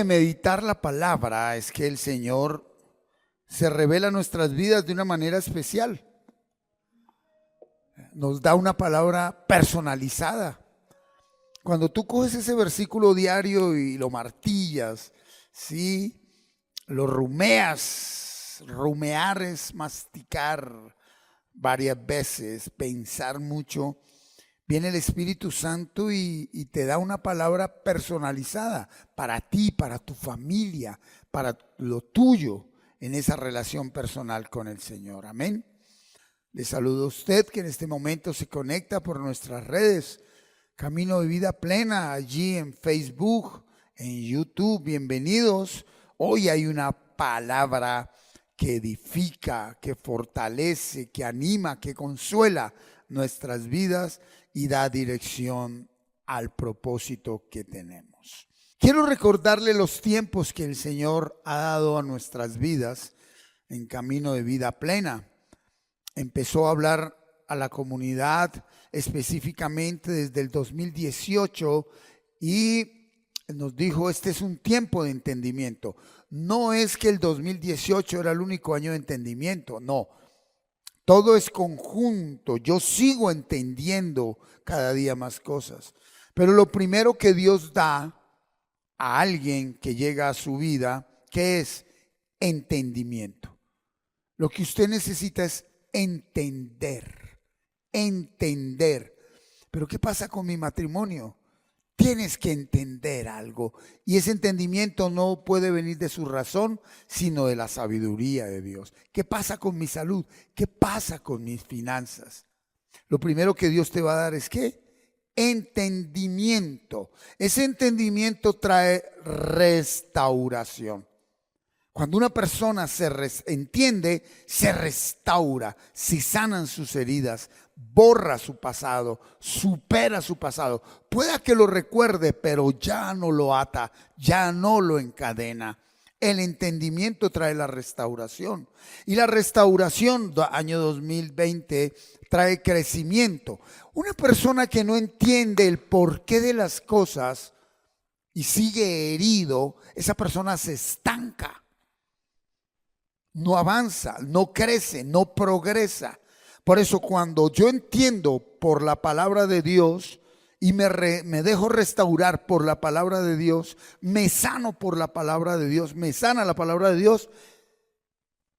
de meditar la palabra es que el Señor se revela a nuestras vidas de una manera especial. Nos da una palabra personalizada. Cuando tú coges ese versículo diario y lo martillas, ¿sí? Lo rumeas. Rumear es masticar varias veces, pensar mucho. Viene el Espíritu Santo y te da una palabra personalizada para ti, para tu familia, para lo tuyo en esa relación personal con el Señor. Amén. Le saludo a usted que en este momento se conecta por nuestras redes. Camino de Vida Plena, allí en Facebook, en YouTube. Bienvenidos. Hoy hay una palabra que edifica, que fortalece, que anima, que consuela nuestras vidas y da dirección al propósito que tenemos. Quiero recordarle los tiempos que el Señor ha dado a nuestras vidas en Camino de Vida Plena. Empezó a hablar a la comunidad específicamente desde el 2018 y nos dijo, este es un tiempo de entendimiento. No es que el 2018 era el único año de entendimiento, no. Todo es conjunto. Yo sigo entendiendo cada día más cosas. Pero lo primero que Dios da a alguien que llega a su vida, ¿qué es? Entendimiento. Lo que usted necesita es entender. Entender. Pero ¿qué pasa con mi matrimonio? Tienes que entender algo. Y ese entendimiento no puede venir de su razón, sino de la sabiduría de Dios. ¿Qué pasa con mi salud? ¿Qué pasa con mis finanzas? Lo primero que Dios te va a dar es ¿qué? Entendimiento. Ese entendimiento trae restauración. Cuando una persona se entiende, se restaura, se sanan sus heridas, borra su pasado, supera su pasado. Pueda que lo recuerde, pero ya no lo ata, ya no lo encadena. El entendimiento trae la restauración. Y la restauración, año 2020, trae crecimiento. Una persona que no entiende el porqué de las cosas y sigue herido, esa persona se estanca. No avanza, no crece, no progresa. Por eso cuando yo entiendo por la palabra de Dios y me dejo restaurar por la palabra de Dios, me sano por la palabra de Dios, me sana la palabra de Dios,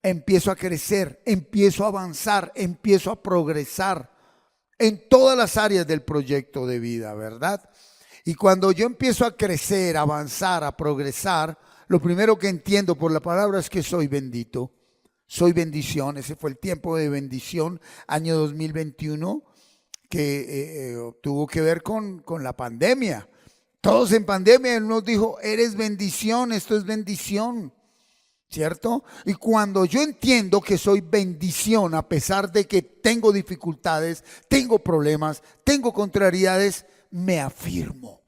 empiezo a crecer, empiezo a avanzar, empiezo a progresar en todas las áreas del proyecto de vida, ¿verdad? Y cuando yo empiezo a crecer, a avanzar, a progresar, lo primero que entiendo por la palabra es que soy bendito, soy bendición. Ese fue el tiempo de bendición, año 2021, que tuvo que ver con la pandemia. Todos en pandemia, Él nos dijo, eres bendición, esto es bendición, ¿cierto? Y cuando yo entiendo que soy bendición, a pesar de que tengo dificultades, tengo problemas, tengo contrariedades, me afirmo.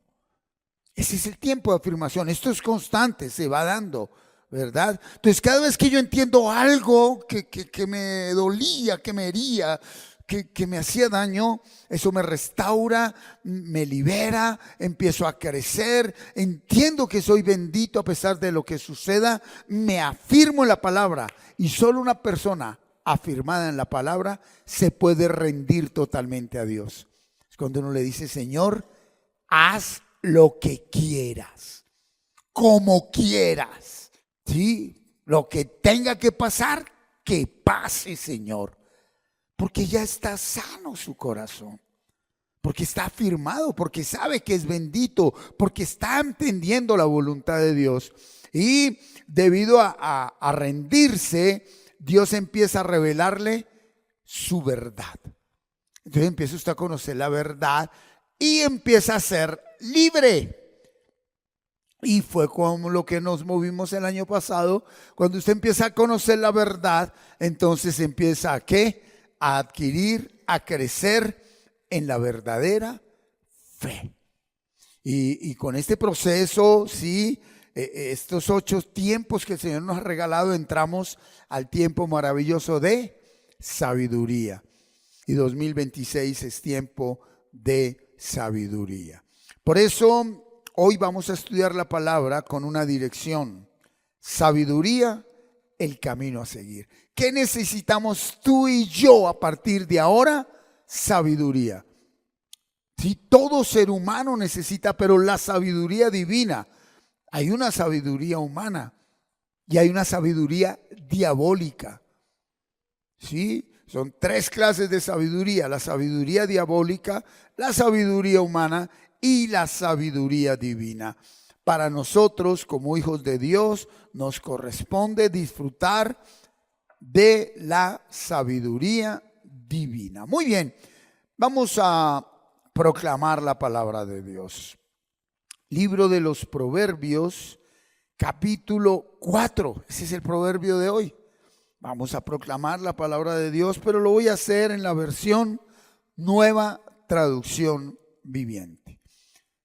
Ese es el tiempo de afirmación. Esto es constante, se va dando, ¿verdad? Entonces, cada vez que yo entiendo algo que me dolía, que me hería, que me hacía daño, eso me restaura, me libera, empiezo a crecer, entiendo que soy bendito a pesar de lo que suceda, me afirmo en la palabra. Y solo una persona afirmada en la palabra se puede rendir totalmente a Dios. Es cuando uno le dice, Señor, haz lo que quieras, como quieras, ¿sí? Lo que tenga que pasar, que pase, Señor. Porque ya está sano su corazón, porque está afirmado, porque sabe que es bendito, porque está entendiendo la voluntad de Dios. Y debido a rendirse, Dios empieza a revelarle su verdad. Entonces empieza usted a conocer la verdad y empieza a ser libre. Y fue como lo que nos movimos el año pasado. Cuando usted empieza a conocer la verdad, entonces empieza a ¿qué? A adquirir, a crecer en la verdadera fe. Y con este proceso, sí, estos 8 tiempos que el Señor nos ha regalado, entramos al tiempo maravilloso de sabiduría. Y 2026 es tiempo de sabiduría. Por eso hoy vamos a estudiar la palabra con una dirección: sabiduría, el camino a seguir. ¿Qué necesitamos tú y yo a partir de ahora? Sabiduría. Sí, todo ser humano necesita, pero la sabiduría divina. Hay una sabiduría humana y hay una sabiduría diabólica. ¿Sí? Son tres clases de sabiduría: la sabiduría diabólica, la sabiduría humana y la sabiduría divina. Para nosotros, como hijos de Dios, nos corresponde disfrutar de la sabiduría divina. Muy bien, vamos a proclamar la palabra de Dios. Libro de los Proverbios, capítulo 4. Ese es el proverbio de hoy. Vamos a proclamar la palabra de Dios, pero lo voy a hacer en la versión Nueva Traducción Viviente.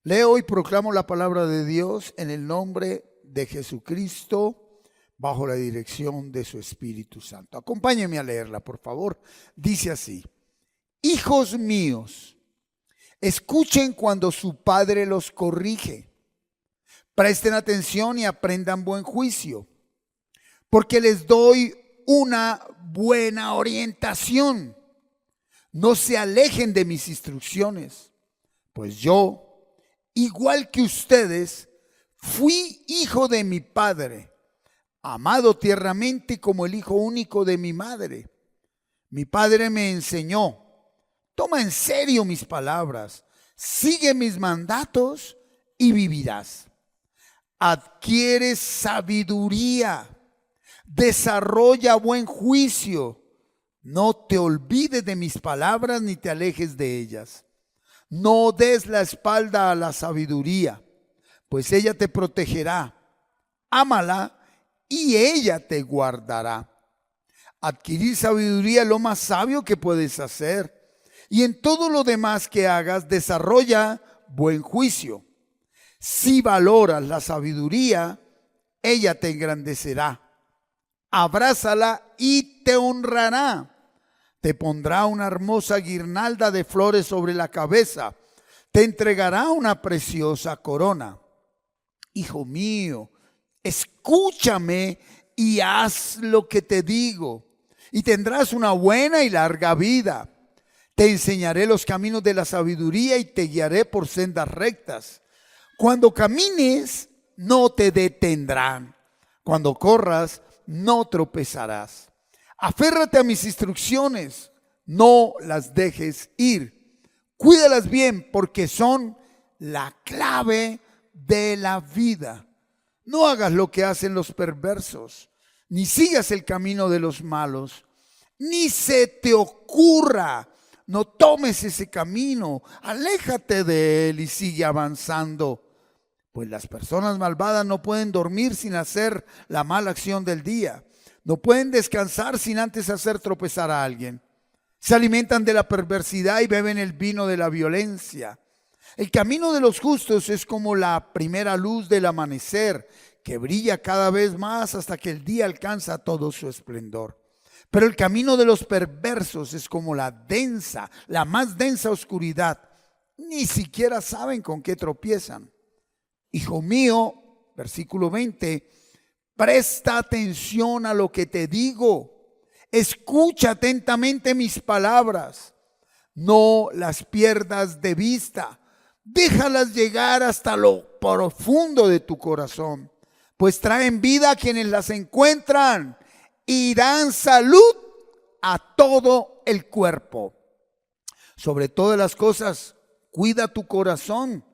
Leo y proclamo la palabra de Dios en el nombre de Jesucristo, bajo la dirección de su Espíritu Santo. Acompáñenme a leerla, por favor. Dice así: hijos míos, escuchen cuando su padre los corrige. Presten atención y aprendan buen juicio, porque les doy una buena orientación. No se alejen de mis instrucciones, pues yo, igual que ustedes, fui hijo de mi padre, amado tiernamente como el hijo único de mi madre. Mi padre me enseñó: toma en serio mis palabras, sigue mis mandatos y vivirás. Adquiere sabiduría, desarrolla buen juicio. No te olvides de mis palabras ni te alejes de ellas. No des la espalda a la sabiduría, pues ella te protegerá. Ámala y ella te guardará. Adquirir sabiduría es lo más sabio que puedes hacer. Y en todo lo demás que hagas, desarrolla buen juicio. Si valoras la sabiduría, ella te engrandecerá. Abrázala y te honrará. Te pondrá una hermosa guirnalda de flores sobre la cabeza. Te entregará una preciosa corona. Hijo mío, escúchame y haz lo que te digo, y tendrás una buena y larga vida. Te enseñaré los caminos de la sabiduría y te guiaré por sendas rectas. Cuando camines, no te detendrán. Cuando corras, no tropezarás. Aférrate a mis instrucciones, no las dejes ir. Cuídalas bien, porque son la clave de la vida. No hagas lo que hacen los perversos, ni sigas el camino de los malos, ni se te ocurra. No tomes ese camino, aléjate de él y sigue avanzando. Pues las personas malvadas no pueden dormir sin hacer la mala acción del día. No pueden descansar sin antes hacer tropezar a alguien. Se alimentan de la perversidad y beben el vino de la violencia. El camino de los justos es como la primera luz del amanecer, que brilla cada vez más hasta que el día alcanza todo su esplendor. Pero el camino de los perversos es como la más densa oscuridad. Ni siquiera saben con qué tropiezan. Hijo mío, versículo 20, presta atención a lo que te digo. Escucha atentamente mis palabras. No las pierdas de vista. Déjalas llegar hasta lo profundo de tu corazón, pues traen vida a quienes las encuentran y dan salud a todo el cuerpo. Sobre todas las cosas, cuida tu corazón,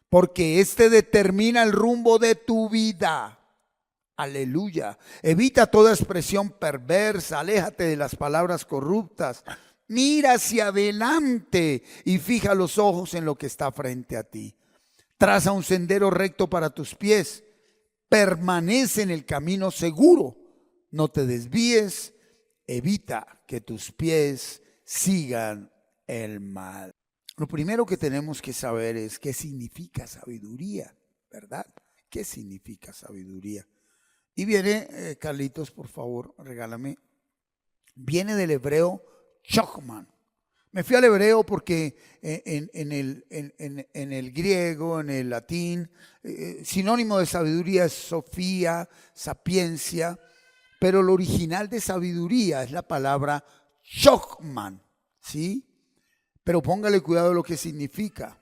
porque este determina el rumbo de tu vida. Aleluya. Evita toda expresión perversa, aléjate de las palabras corruptas. Mira hacia adelante y fija los ojos en lo que está frente a ti. Traza un sendero recto para tus pies. Permanece en el camino seguro. No te desvíes. Evita que tus pies sigan el mal. Lo primero que tenemos que saber es qué significa sabiduría, ¿verdad? ¿Qué significa sabiduría? Y viene, Carlitos, por favor, regálame. Viene del hebreo chokhman. Me fui al hebreo porque en el griego, en el latín, sinónimo de sabiduría es sofía, sapiencia, pero el original de sabiduría es la palabra chokman, ¿sí? Pero póngale cuidado a lo que significa.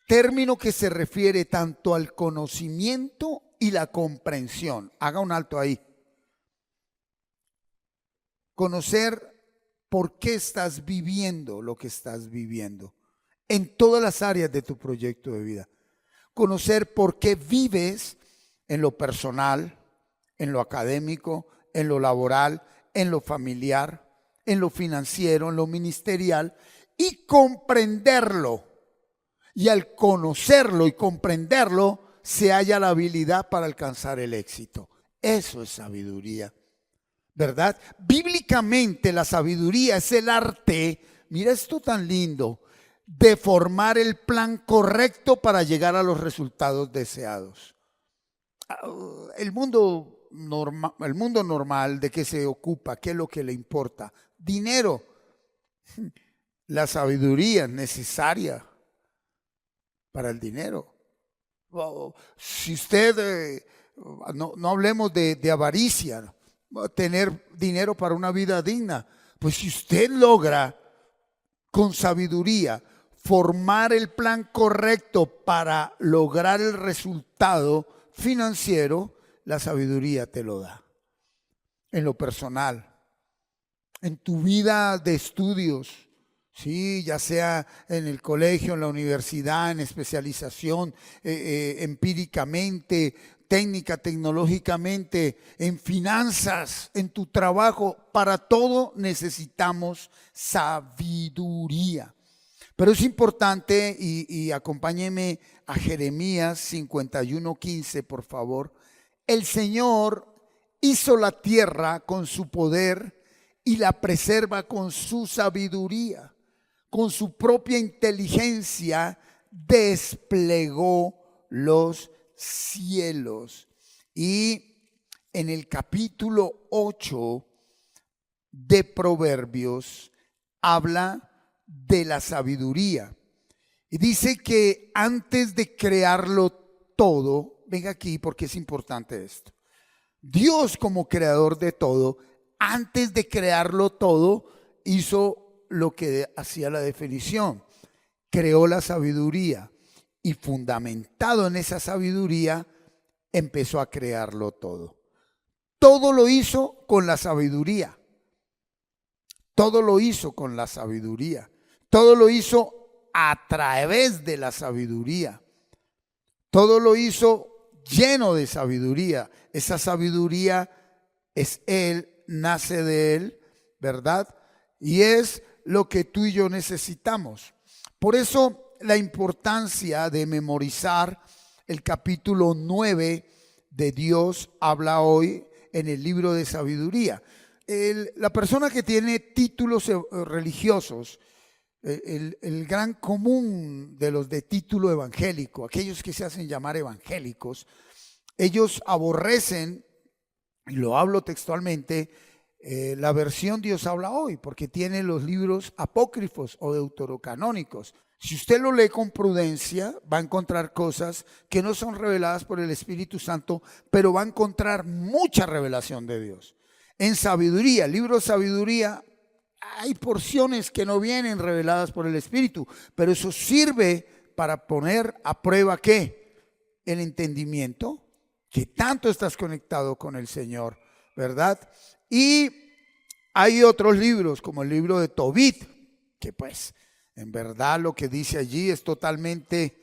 Término que se refiere tanto al conocimiento y la comprensión. Haga un alto ahí. Conocer por qué estás viviendo lo que estás viviendo en todas las áreas de tu proyecto de vida. Conocer por qué vives en lo personal, en lo académico, en lo laboral, en lo familiar, en lo financiero, en lo ministerial, y comprenderlo. Y al conocerlo y comprenderlo, se halla la habilidad para alcanzar el éxito. Eso es sabiduría, ¿verdad? Bíblicamente la sabiduría es el arte, mira esto tan lindo, de formar el plan correcto para llegar a los resultados deseados. El mundo normal, ¿de qué se ocupa? ¿Qué es lo que le importa? Dinero. La sabiduría es necesaria para el dinero. Si usted, no hablemos de avaricia, tener dinero para una vida digna, pues si usted logra con sabiduría formar el plan correcto para lograr el resultado financiero, la sabiduría te lo da. En lo personal, en tu vida de estudios, sí, ya sea en el colegio, en la universidad, en especialización, empíricamente, técnica, tecnológicamente, en finanzas, en tu trabajo, para todo necesitamos sabiduría. Pero es importante, y acompáñeme a Jeremías 51:15, por favor. El Señor hizo la tierra con su poder y la preserva con su sabiduría. Con su propia inteligencia desplegó los cielos. Y en el capítulo 8 de Proverbios habla de la sabiduría. Y dice que antes de crearlo todo, venga aquí porque es importante esto. Dios, como creador de todo, antes de crearlo todo, hizo lo que hacía la definición. Creó la sabiduría y fundamentado en esa sabiduría, empezó a crearlo todo. Todo lo hizo con la sabiduría. Todo lo hizo con la sabiduría. Todo lo hizo a través de la sabiduría. Todo lo hizo lleno de sabiduría. Esa sabiduría es Él, nace de Él, ¿verdad? Y es lo que tú y yo necesitamos. Por eso la importancia de memorizar el capítulo 9 de Dios habla hoy en el libro de sabiduría. La persona que tiene títulos religiosos, el gran común de los de título evangélico, aquellos que se hacen llamar evangélicos, ellos aborrecen, y lo hablo textualmente, la versión Dios habla hoy, porque tiene los libros apócrifos o deuterocanónicos. Si usted lo lee con prudencia, va a encontrar cosas que no son reveladas por el Espíritu Santo, pero va a encontrar mucha revelación de Dios. En sabiduría, el libro de sabiduría, hay porciones que no vienen reveladas por el Espíritu, pero eso sirve para poner a prueba ¿qué? El entendimiento, que tanto estás conectado con el Señor, ¿verdad? Y hay otros libros, como el libro de Tobit, que pues en verdad lo que dice allí es totalmente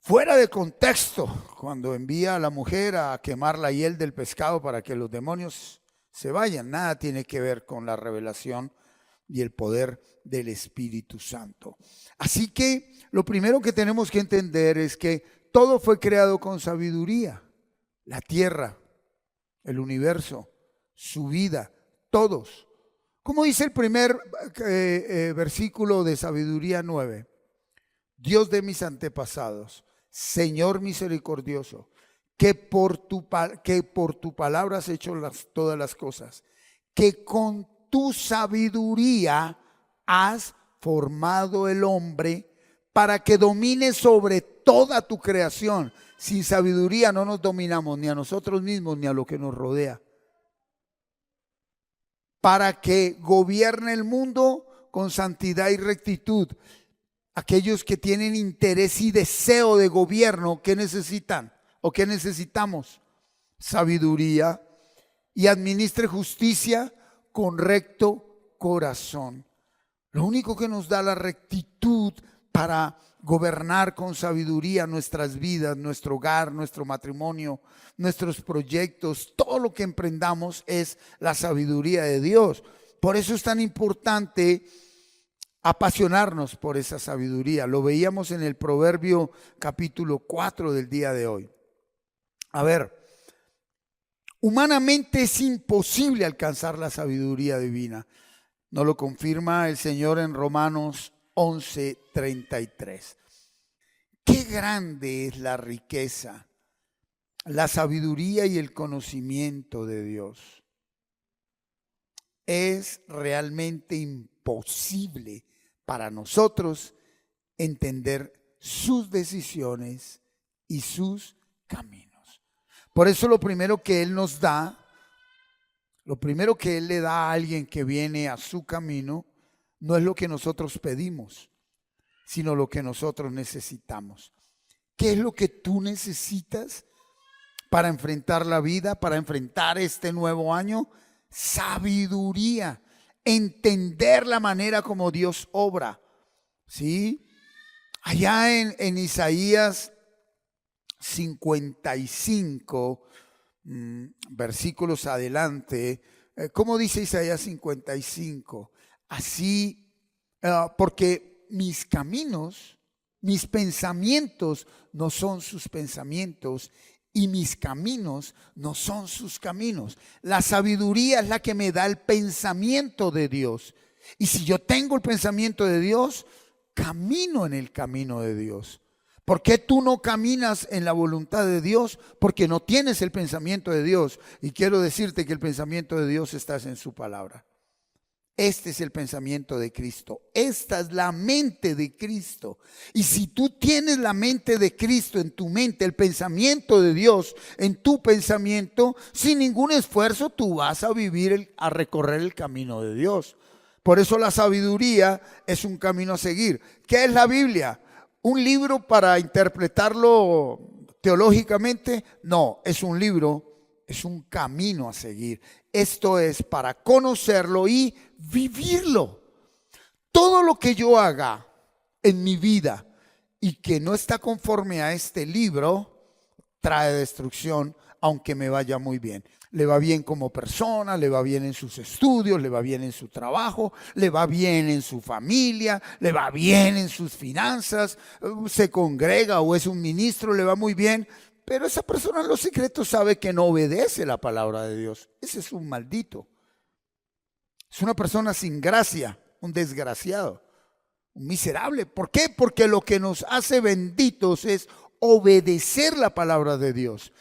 fuera de contexto, cuando envía a la mujer a quemar la hiel del pescado para que los demonios se vayan. Nada tiene que ver con la revelación y el poder del Espíritu Santo. Así que lo primero que tenemos que entender es que todo fue creado con sabiduría. La tierra, el universo, su vida, todos. Como dice el primer versículo de Sabiduría 9, Dios de mis antepasados, Señor misericordioso, que por tu palabra has hecho todas las cosas, que con tu sabiduría has formado el hombre para que domine sobre toda tu creación. Sin sabiduría no nos dominamos ni a nosotros mismos ni a lo que nos rodea. Para que gobierne el mundo con santidad y rectitud. Aquellos que tienen interés y deseo de gobierno, ¿qué necesitan? ¿O qué necesitamos? Sabiduría. Y administre justicia con recto corazón. Lo único que nos da la rectitud para gobernar con sabiduría nuestras vidas, nuestro hogar, nuestro matrimonio, nuestros proyectos, todo lo que emprendamos es la sabiduría de Dios. Por eso es tan importante apasionarnos por esa sabiduría. Lo veíamos en el Proverbio capítulo 4 del día de hoy. A ver, humanamente es imposible alcanzar la sabiduría divina. Nos lo confirma el Señor en Romanos 11:33. Qué grande es la riqueza, la sabiduría y el conocimiento de Dios. Es realmente imposible para nosotros entender sus decisiones y sus caminos. Por eso lo primero que Él nos da, lo primero que Él le da a alguien que viene a su camino, no es lo que nosotros pedimos, sino lo que nosotros necesitamos. ¿Qué es lo que tú necesitas para enfrentar la vida, para enfrentar este nuevo año? Sabiduría, entender la manera como Dios obra. ¿Sí? Allá en Isaías 55, versículos adelante, ¿cómo dice Isaías 55? Así, porque mis caminos, mis pensamientos no son sus pensamientos y mis caminos no son sus caminos. La sabiduría es la que me da el pensamiento de Dios. Y si yo tengo el pensamiento de Dios, camino en el camino de Dios. ¿Por qué tú no caminas en la voluntad de Dios? Porque no tienes el pensamiento de Dios. Y quiero decirte que el pensamiento de Dios está en su palabra. Este es el pensamiento de Cristo. Esta es la mente de Cristo. Y si tú tienes la mente de Cristo en tu mente, el pensamiento de Dios en tu pensamiento, sin ningún esfuerzo tú vas a vivir, a recorrer el camino de Dios. Por eso la sabiduría es un camino a seguir. ¿Qué es la Biblia? ¿Un libro para interpretarlo teológicamente? No, es un libro, es un camino a seguir. Esto es para conocerlo y vivirlo. Todo lo que yo haga en mi vida y que no está conforme a este libro trae destrucción, aunque me vaya muy bien. Le va bien como persona, le va bien en sus estudios, le va bien en su trabajo, le va bien en su familia, le va bien en sus finanzas, se congrega o es un ministro, le va muy bien. Pero esa persona en los secretos sabe que no obedece la palabra de Dios. Ese es un maldito. Es una persona sin gracia, un desgraciado, un miserable. ¿Por qué? Porque lo que nos hace benditos es obedecer la palabra de Dios.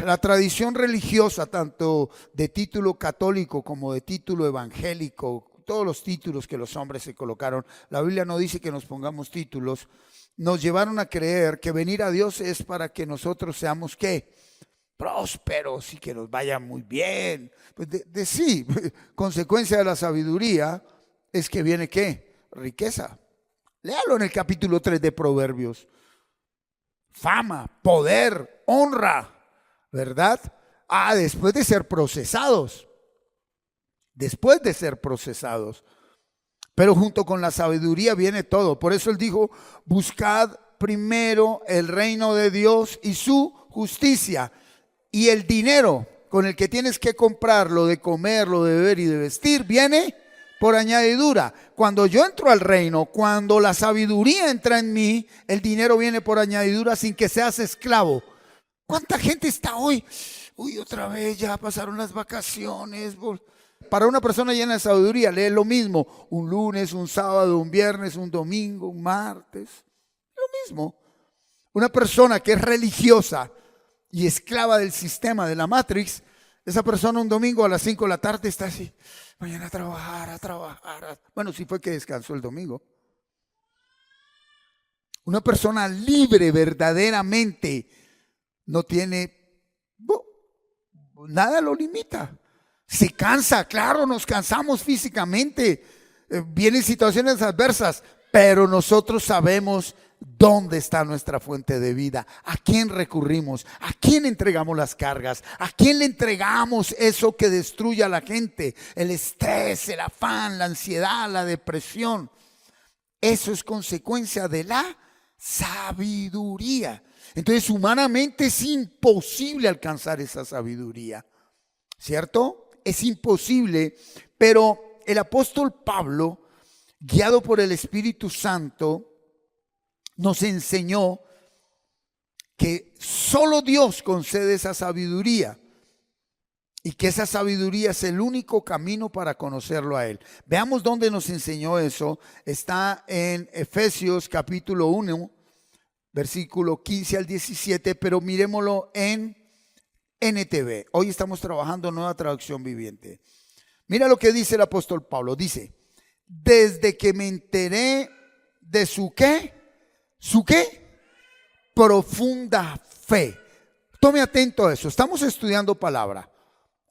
La tradición religiosa, tanto de título católico como de título evangélico, todos los títulos que los hombres se colocaron, la Biblia no dice que nos pongamos títulos, nos llevaron a creer que venir a Dios es para que nosotros seamos, ¿qué? Prósperos y que nos vaya muy bien. Pues sí, consecuencia de la sabiduría es que viene, ¿qué? Riqueza. Léalo en el capítulo 3 de Proverbios. Fama, poder, honra, ¿verdad? Después de ser procesados. Después de ser procesados. Pero junto con la sabiduría viene todo. Por eso él dijo, buscad primero el reino de Dios y su justicia. Y el dinero con el que tienes que comprar lo de comer, lo de beber y de vestir, viene por añadidura. Cuando yo entro al reino, cuando la sabiduría entra en mí, el dinero viene por añadidura sin que seas esclavo. ¿Cuánta gente está hoy? Uy, otra vez ya pasaron las vacaciones. Para una persona llena de sabiduría, lee lo mismo. Un lunes, un sábado, un viernes, un domingo, un martes. Lo mismo. Una persona que es religiosa y esclava del sistema de la Matrix, Esa persona un domingo a las 5 de la tarde está así, mañana a trabajar. Bueno, sí fue que descansó el domingo. Una persona libre verdaderamente no tiene, nada lo limita. Se cansa, claro, nos cansamos físicamente, vienen situaciones adversas, pero nosotros sabemos dónde está nuestra fuente de vida, a quién recurrimos, a quién entregamos las cargas, a quién le entregamos eso que destruye a la gente, el estrés, el afán, la ansiedad, la depresión. Eso es consecuencia de la sabiduría. Entonces, humanamente es imposible alcanzar esa sabiduría, ¿cierto? Es imposible, pero el apóstol Pablo, guiado por el Espíritu Santo, nos enseñó que solo Dios concede esa sabiduría y que esa sabiduría es el único camino para conocerlo a Él. Veamos dónde nos enseñó eso. Está en Efesios capítulo 1, versículo 15 al 17, pero miremoslo en NTV. Hoy estamos trabajando nueva traducción viviente. Mira lo que dice el apóstol Pablo. Dice, desde que me enteré de su ¿qué? ¿Su qué? Profunda fe. Tome atento a eso. Estamos estudiando palabra.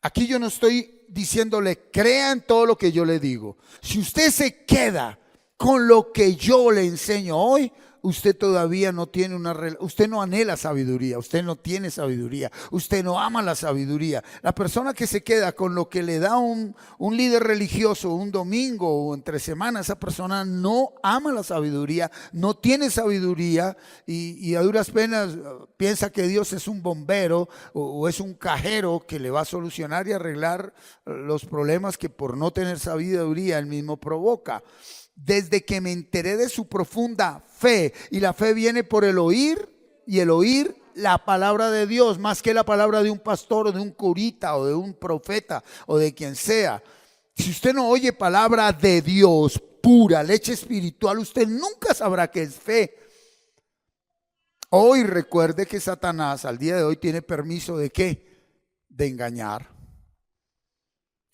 Aquí yo no estoy diciéndole crea en todo lo que yo le digo. Si usted se queda con lo que yo le enseño hoy, usted todavía no tiene usted no anhela sabiduría, usted no tiene sabiduría, usted no ama la sabiduría. La persona que se queda con lo que le da un líder religioso un domingo o entre semanas, esa persona no ama la sabiduría, no tiene sabiduría y a duras penas piensa que Dios es un bombero o es un cajero que le va a solucionar y arreglar los problemas que por no tener sabiduría él mismo provoca. Desde que me enteré de su profunda fe, y la fe viene por el oír, y el oír la palabra de Dios, más que la palabra de un pastor o de un curita o de un profeta o de quien sea. Si usted no oye palabra de Dios pura, leche espiritual, usted nunca sabrá qué es fe. Hoy recuerde que Satanás al día de hoy tiene permiso ¿de qué? De engañar.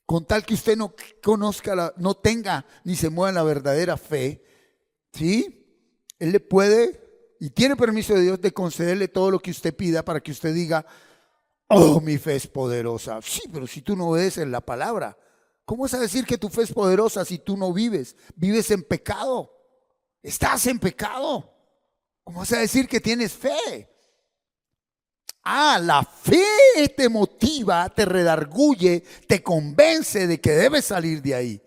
Con tal que usted no conozca, no tenga ni se mueva en la verdadera fe, ¿sí? Él le puede y tiene permiso de Dios de concederle todo lo que usted pida para que usted diga, oh, mi fe es poderosa. Sí, pero si tú no ves en la palabra, ¿cómo vas a decir que tu fe es poderosa si tú no vives? Vives en pecado, estás en pecado. ¿Cómo vas a decir que tienes fe? La fe te motiva, te redarguye, te convence de que debes salir de ahí.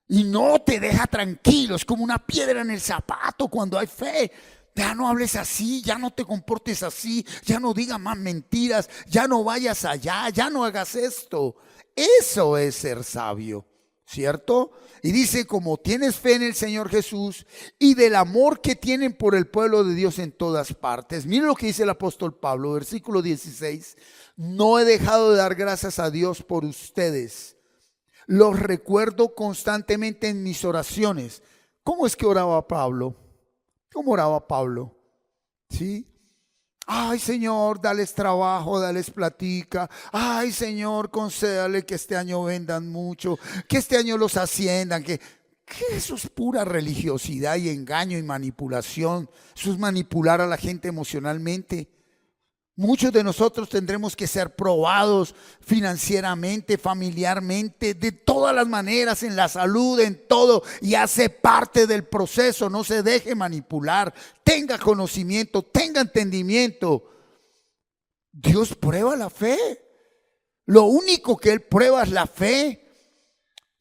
Y no te deja tranquilo, es como una piedra en el zapato cuando hay fe. Ya no hables así, ya no te comportes así, ya no digas más mentiras, ya no vayas allá, ya no hagas esto. Eso es ser sabio, ¿cierto? Y dice, como tienes fe en el Señor Jesús y del amor que tienen por el pueblo de Dios en todas partes. Miren lo que dice el apóstol Pablo, versículo 16. No he dejado de dar gracias a Dios por ustedes. Los recuerdo constantemente en mis oraciones. ¿Cómo es que oraba Pablo? ¿Cómo oraba Pablo? ¿Sí? Ay, Señor, dales trabajo, dales platica. Ay, Señor, concédale que este año vendan mucho, que este año los asciendan, que eso es pura religiosidad y engaño y manipulación. Eso es manipular a la gente emocionalmente. Muchos de nosotros tendremos que ser probados financieramente, familiarmente, de todas las maneras, en la salud, en todo, y hace parte del proceso. No se deje manipular, tenga conocimiento, tenga entendimiento. Dios prueba la fe. Lo único que Él prueba es la fe.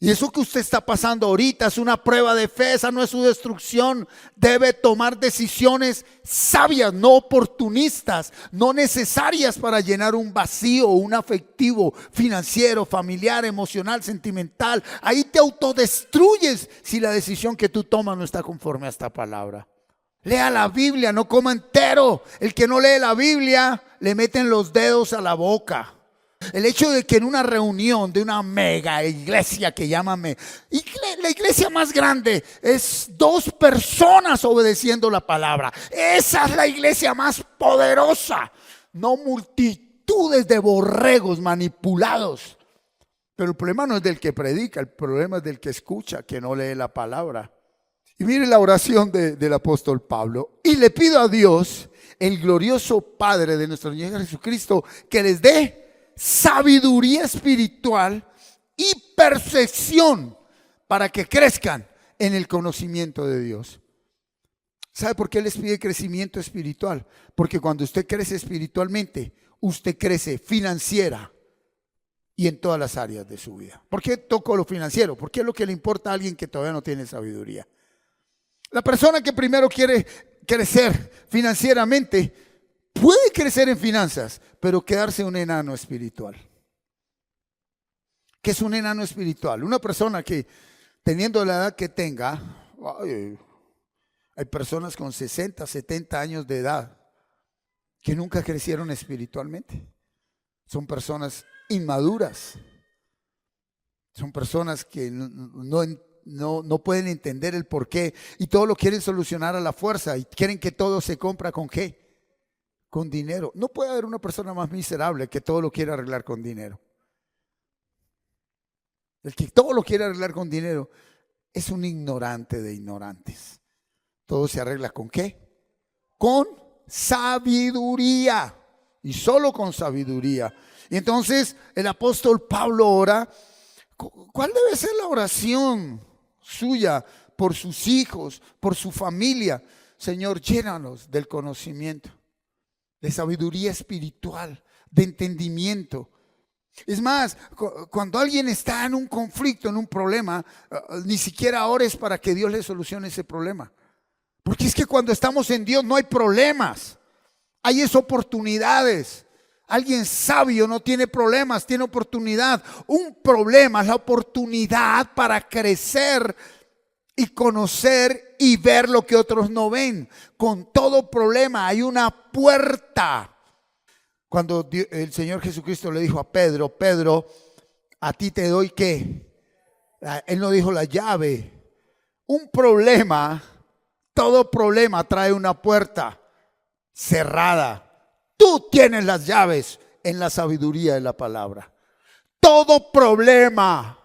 Y eso que usted está pasando ahorita es una prueba de fe, esa no es su destrucción. Debe tomar decisiones sabias, no oportunistas, no necesarias para llenar un vacío, un afectivo, financiero, familiar, emocional, sentimental. Ahí te autodestruyes si la decisión que tú tomas no está conforme a esta palabra. Lea la Biblia, no coma entero. El que no lee la Biblia le meten los dedos a la boca. El hecho de que en una reunión de una mega iglesia que llaman la iglesia más grande es 2 personas obedeciendo la palabra. Esa es la iglesia más poderosa, no multitud actitudes de borregos manipulados. Pero el problema no es del que predica, el problema es del que escucha, que no lee la palabra. Y mire la oración del apóstol Pablo. Y le pido a Dios, el glorioso Padre de nuestro Señor Jesucristo, que les dé sabiduría espiritual y percepción para que crezcan en el conocimiento de Dios. ¿Sabe por qué les pide crecimiento espiritual? Porque cuando usted crece espiritualmente, usted crece financiera y en todas las áreas de su vida. ¿Por qué toco lo financiero? Porque es lo que le importa a alguien que todavía no tiene sabiduría. La persona que primero quiere crecer financieramente puede crecer en finanzas, pero quedarse un enano espiritual. ¿Qué es un enano espiritual? Una persona que, teniendo la edad que tenga, hay personas con 60, 70 años de edad que nunca crecieron espiritualmente. Son personas inmaduras. Son personas que no pueden entender el porqué y todo lo quieren solucionar a la fuerza y quieren que todo se compra ¿con qué? Con dinero. No puede haber una persona más miserable que todo lo quiera arreglar con dinero. El que todo lo quiere arreglar con dinero es un ignorante de ignorantes. Todo se arregla ¿con qué? Con sabiduría. Y solo con sabiduría. Y entonces el apóstol Pablo ora. ¿Cuál debe ser la oración suya por sus hijos, por su familia? Señor, llénanos del conocimiento, de sabiduría espiritual, de entendimiento. Es más, cuando alguien está en un conflicto, en un problema, ni siquiera ores para que Dios le solucione ese problema. Porque es que cuando estamos en Dios no hay problemas, hay oportunidades. Alguien sabio no tiene problemas, tiene oportunidad. Un problema es la oportunidad para crecer y conocer y ver lo que otros no ven. Con todo problema hay una puerta. Cuando el Señor Jesucristo le dijo a Pedro, Pedro, a ti te doy ¿qué? Él no dijo la llave. Un problema, todo problema trae una puerta cerrada. Tú tienes las llaves en la sabiduría de la palabra. Todo problema,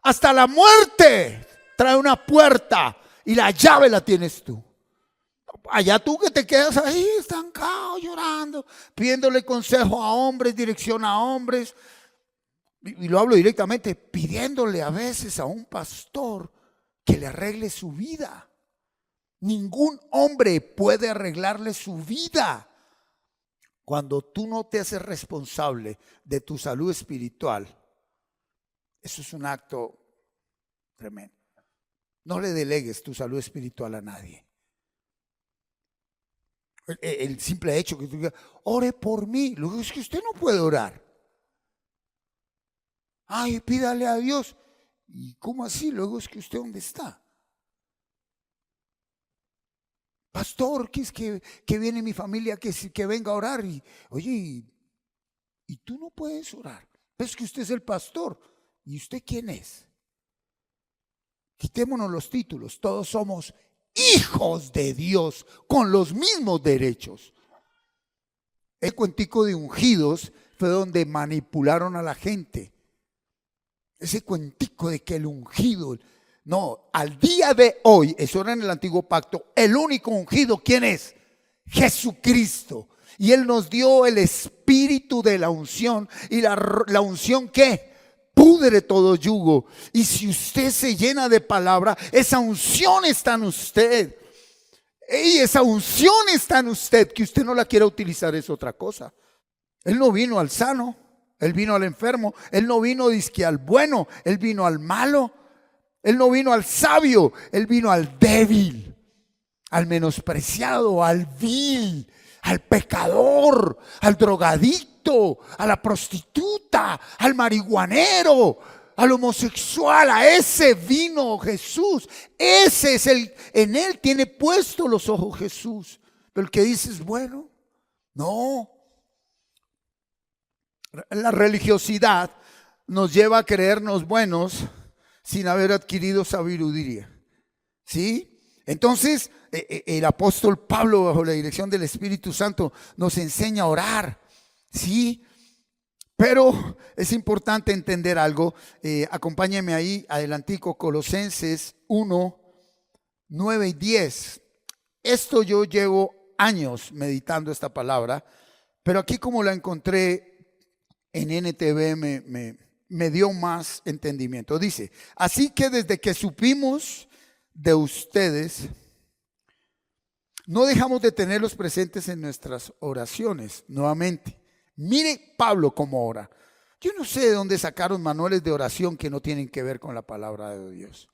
hasta la muerte trae una puerta y la llave la tienes tú. Allá tú que te quedas ahí estancado, llorando, pidiéndole consejo a hombres, dirección a hombres. Y lo hablo directamente, pidiéndole a veces a un pastor que le arregle su vida. Ningún hombre puede arreglarle su vida. Cuando tú no te haces responsable de tu salud espiritual, eso es un acto tremendo. No le delegues tu salud espiritual a nadie. El simple hecho que tú digas, ore por mí, luego es que usted no puede orar. Ay, pídale a Dios. ¿Y cómo así? Luego es que usted ¿dónde está? Pastor, que es que viene mi familia que venga a orar. Y, oye, y tú no puedes orar. Es que usted es el pastor. ¿Y usted quién es? Quitémonos los títulos. Todos somos hijos de Dios con los mismos derechos. El cuentico de ungidos fue donde manipularon a la gente. Ese cuentico de que el ungido... No, al día de hoy, eso era en el antiguo pacto, el único ungido, ¿quién es? Jesucristo. Y Él nos dio el espíritu de la unción. ¿Y la unción qué? Pudre todo yugo. Y si usted se llena de palabra, esa unción está en usted. Y esa unción está en usted. Que usted no la quiera utilizar es otra cosa. Él no vino al sano, Él vino al enfermo. Él no vino dizque al bueno, Él vino al malo. Él no vino al sabio, Él vino al débil, al menospreciado, al vil, al pecador, al drogadicto, a la prostituta, al marihuanero, al homosexual. A ese vino Jesús. Ese es en Él tiene puesto los ojos Jesús. Pero el que dice es bueno, no. La religiosidad nos lleva a creernos buenos sin haber adquirido sabiduría. ¿Sí? Entonces, el apóstol Pablo, bajo la dirección del Espíritu Santo, nos enseña a orar, ¿sí? Pero es importante entender algo. Acompáñenme ahí, adelantico, Colosenses 1, 9 y 10. Esto yo llevo años meditando esta palabra, pero aquí como la encontré en NTV me dio más entendimiento. Dice, así que desde que supimos de ustedes, no dejamos de tenerlos presentes en nuestras oraciones. Nuevamente, mire Pablo cómo ora. Yo no sé de dónde sacaron manuales de oración que no tienen que ver con la palabra de Dios.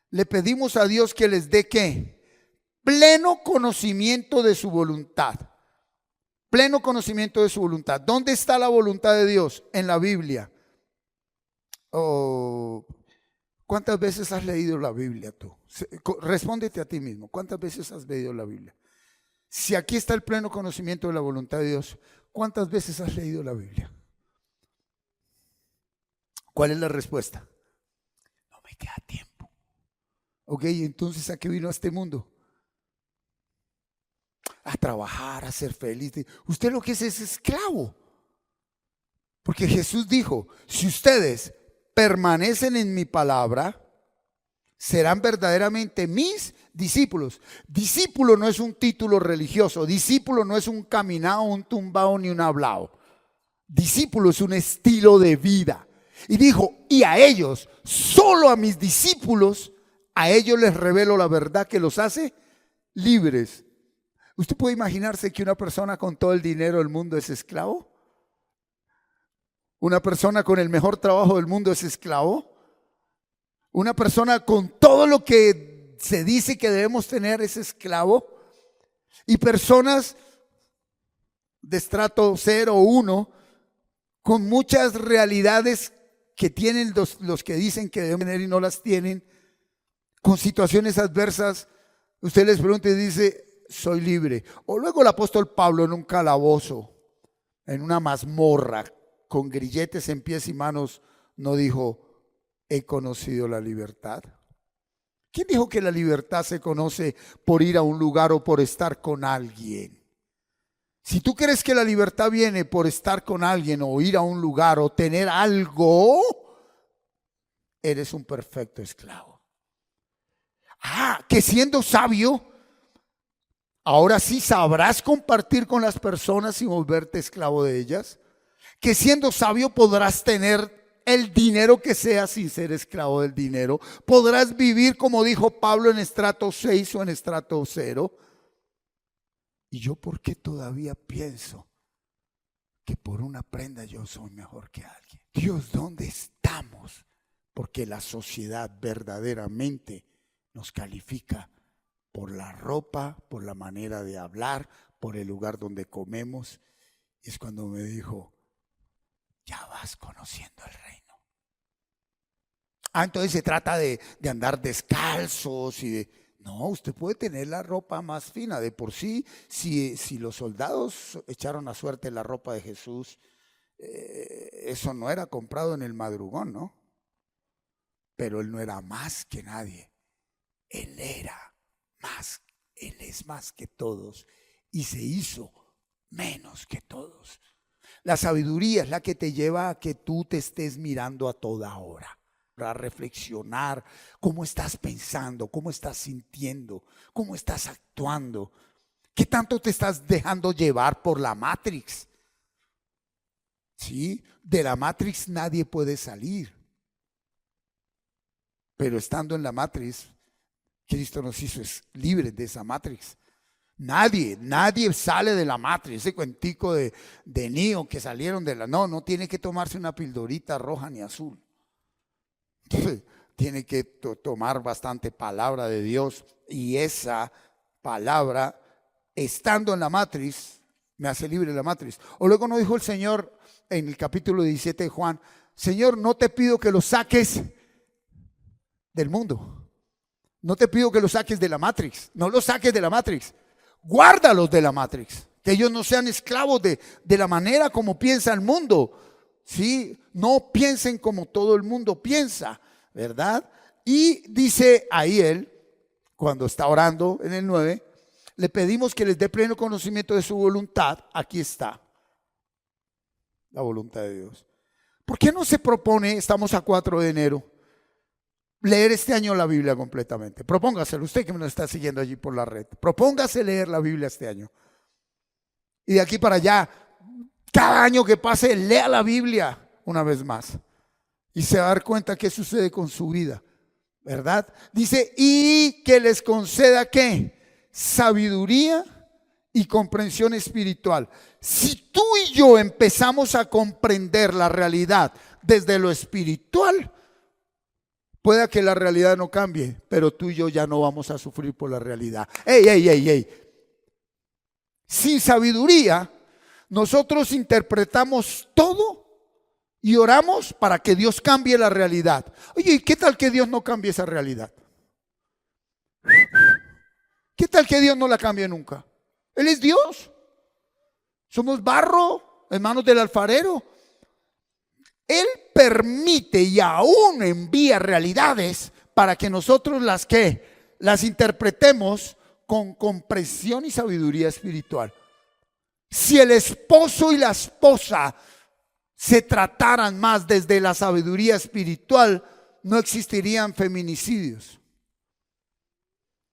Le pedimos a Dios que les dé ¿qué? Pleno conocimiento de su voluntad. Pleno conocimiento de su voluntad. ¿Dónde está la voluntad de Dios? En la Biblia. Oh, ¿cuántas veces has leído la Biblia tú? Respóndete a ti mismo. ¿Cuántas veces has leído la Biblia? Si aquí está el pleno conocimiento de la voluntad de Dios, ¿cuántas veces has leído la Biblia? ¿Cuál es la respuesta? No me queda tiempo. Ok, entonces ¿a qué vino a este mundo? A trabajar, a ser feliz. Usted lo que es esclavo. Porque Jesús dijo, si ustedes permanecen en mi palabra, serán verdaderamente mis discípulos. Discípulo no es un título religioso. Discípulo no es un caminado, un tumbado ni un hablado. Discípulo es un estilo de vida. Y dijo, y a ellos, solo a mis discípulos, a ellos les revelo la verdad que los hace libres. ¿Usted puede imaginarse que una persona con todo el dinero del mundo es esclavo? ¿Una persona con el mejor trabajo del mundo es esclavo? ¿Una persona con todo lo que se dice que debemos tener es esclavo? Y personas de estrato 0 o 1 con muchas realidades que tienen los que dicen que deben tener y no las tienen, con situaciones adversas, usted les pregunta y dice, soy libre. O luego el apóstol Pablo en un calabozo, en una mazmorra, con grilletes en pies y manos, no dijo, he conocido la libertad. ¿Quién dijo que la libertad se conoce por ir a un lugar o por estar con alguien? Si tú crees que la libertad viene por estar con alguien o ir a un lugar o tener algo, eres un perfecto esclavo. Que siendo sabio, ahora sí sabrás compartir con las personas sin volverte esclavo de ellas. Que siendo sabio podrás tener el dinero que sea sin ser esclavo del dinero. Podrás vivir, como dijo Pablo, en estrato 6 o en estrato 0. ¿Y yo por qué todavía pienso que por una prenda yo soy mejor que alguien? Dios, ¿dónde estamos? Porque la sociedad verdaderamente nos califica por la ropa, por la manera de hablar, por el lugar donde comemos. Y es cuando me dijo, ya vas conociendo el reino. Entonces se trata de andar descalzos y de... No, usted puede tener la ropa más fina. De por sí, si los soldados echaron a suerte la ropa de Jesús, eso no era comprado en el madrugón, ¿no? Pero Él no era más que nadie. Él era más, Él es más que todos y se hizo menos que todos. La sabiduría es la que te lleva a que tú te estés mirando a toda hora, a reflexionar cómo estás pensando, cómo estás sintiendo, cómo estás actuando, qué tanto te estás dejando llevar por la Matrix. ¿Sí? De la Matrix nadie puede salir, pero estando en la Matrix, Cristo nos hizo libres de esa Matrix. Nadie sale de la Matrix. Ese cuentico de Neo que salieron de la... No tiene que tomarse una pildorita roja ni azul. Tiene que tomar bastante palabra de Dios. Y esa palabra, estando en la Matrix, me hace libre de la Matrix. O luego nos dijo el Señor en el capítulo 17 de Juan, Señor, no te pido que los saques del mundo. No te pido que los saques de la Matrix. No los saques de la Matrix. Guárdalos de la Matrix. Que ellos no sean esclavos de la manera como piensa el mundo. ¿Sí? No piensen como todo el mundo piensa, ¿verdad? Y dice ahí él, cuando está orando en el 9, le pedimos que les dé pleno conocimiento de su voluntad. Aquí está la voluntad de Dios. ¿Por qué no se propone, estamos a 4 de enero, leer este año la Biblia completamente? Propóngaselo, usted que me está siguiendo allí por la red. Propóngase leer la Biblia este año. Y de aquí para allá, cada año que pase, lea la Biblia una vez más. Y se va a dar cuenta qué sucede con su vida, ¿verdad? Dice, y que les conceda, ¿qué? Sabiduría y comprensión espiritual. Si tú y yo empezamos a comprender la realidad desde lo espiritual, pueda que la realidad no cambie, pero tú y yo ya no vamos a sufrir por la realidad. ¡Ey, ey, ey, ey! Sin sabiduría, nosotros interpretamos todo y oramos para que Dios cambie la realidad. Oye, ¿y qué tal que Dios no cambie esa realidad? ¿Qué tal que Dios no la cambie nunca? Él es Dios. Somos barro en manos del alfarero. Él permite y aún envía realidades para que nosotros las interpretemos con comprensión y sabiduría espiritual. Si el esposo y la esposa se trataran más desde la sabiduría espiritual, no existirían feminicidios.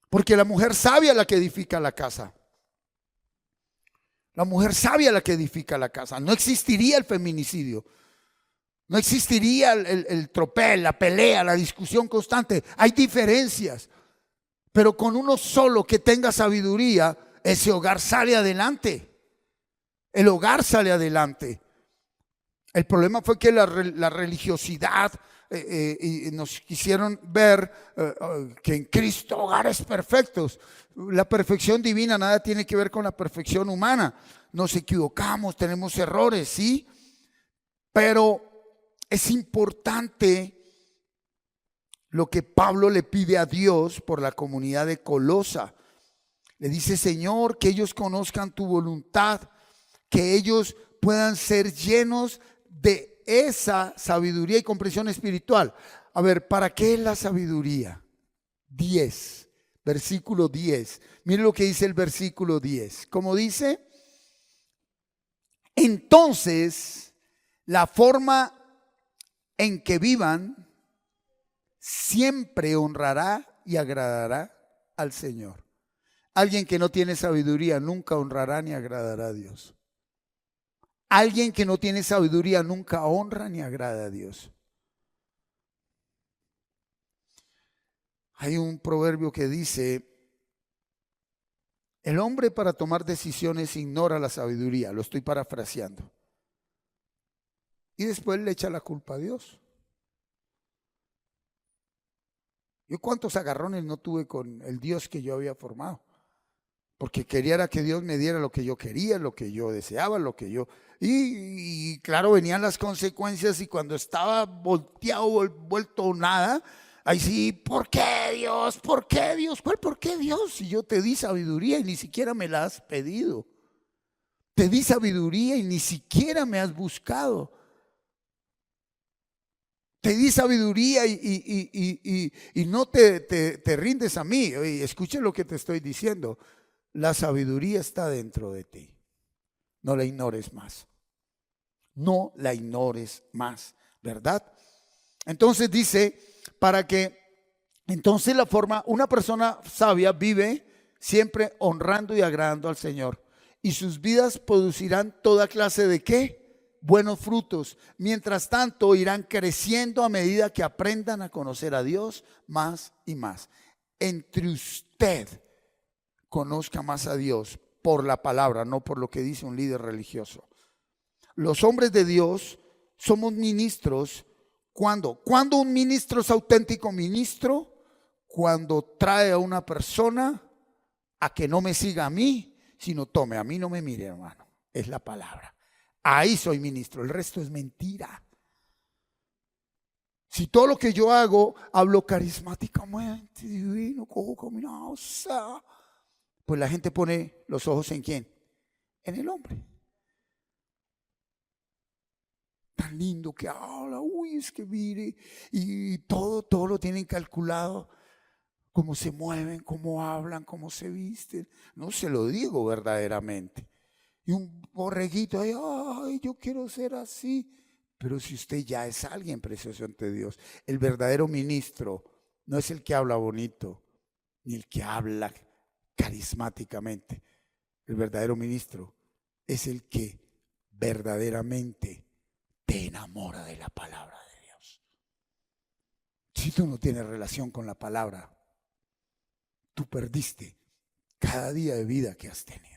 Porque la mujer sabia es la que edifica la casa. La mujer sabia es la que edifica la casa. No existiría el feminicidio. No existiría el tropel, la pelea, la discusión constante. Hay diferencias. Pero con uno solo que tenga sabiduría, ese hogar sale adelante. El hogar sale adelante. El problema fue que la religiosidad nos quisieron ver que en Cristo hogares perfectos. La perfección divina nada tiene que ver con la perfección humana. Nos equivocamos, tenemos errores, ¿sí? Pero es importante lo que Pablo le pide a Dios por la comunidad de Colosa. Le dice, Señor, que ellos conozcan tu voluntad, que ellos puedan ser llenos de esa sabiduría y comprensión espiritual. A ver, ¿para qué es la sabiduría? 10, versículo 10. Mire lo que dice el versículo 10. ¿Cómo dice? Entonces, la forma en que vivan siempre honrará y agradará al Señor. Alguien que no tiene sabiduría nunca honrará ni agradará a Dios. Alguien que no tiene sabiduría nunca honra ni agrada a Dios. Hay un proverbio que dice, el hombre para tomar decisiones ignora la sabiduría. Lo estoy parafraseando. Y después le echa la culpa a Dios. Yo cuántos agarrones no tuve con el Dios que yo había formado. Porque quería era que Dios me diera lo que yo quería, lo que yo deseaba, lo que yo... Y claro, venían las consecuencias y cuando estaba volteado, vuelto nada, ahí sí, ¿por qué Dios? ¿Por qué Dios? ¿Cuál por qué Dios? Si yo te di sabiduría y ni siquiera me la has pedido. Te di sabiduría y ni siquiera me has buscado. Te di sabiduría y no te rindes a mí. Oye, escuche lo que te estoy diciendo. La sabiduría está dentro de ti. No la ignores más. No la ignores más, ¿verdad? Entonces dice, entonces la forma, una persona sabia vive siempre honrando y agradando al Señor. Y sus vidas producirán toda clase de ¿qué? Buenos frutos. Mientras tanto irán creciendo a medida que aprendan a conocer a Dios más y más. Entre usted conozca más a Dios por la palabra, no por lo que dice un líder religioso. Los hombres de Dios somos ministros. ¿Cuándo? ¿Cuándo un ministro es auténtico ministro? Cuando trae a una persona a que no me siga a mí, sino tome a mí, no me mire, hermano. Es la palabra. Ahí soy ministro, el resto es mentira. Si todo lo que yo hago, hablo carismáticamente, divino, cojo caminado, pues la gente pone los ojos ¿en quién? En el hombre. Tan lindo que habla, uy, es que mire, y todo lo tienen calculado. cómo se mueven, cómo hablan, cómo se visten. No se lo digo verdaderamente. Y un borreguito ahí, ay, yo quiero ser así. Pero si usted ya es alguien precioso ante Dios, el verdadero ministro no es el que habla bonito, ni el que habla carismáticamente. El verdadero ministro es el que verdaderamente te enamora de la palabra de Dios. Si tú no tienes relación con la palabra, tú perdiste cada día de vida que has tenido.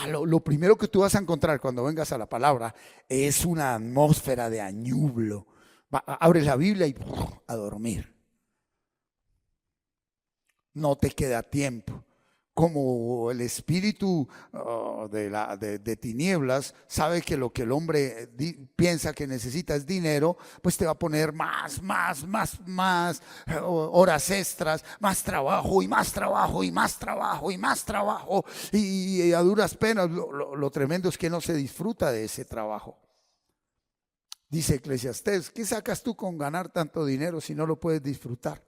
Lo primero que tú vas a encontrar cuando vengas a la palabra es una atmósfera de añublo. Abres la Biblia y a dormir. No te queda tiempo. Como el espíritu de tinieblas sabe que lo que el hombre piensa que necesita es dinero, pues te va a poner más horas extras, más trabajo y más trabajo y más trabajo y más trabajo. Y a duras penas, lo tremendo es que no se disfruta de ese trabajo. Dice Eclesiastés, ¿qué sacas tú con ganar tanto dinero si no lo puedes disfrutar?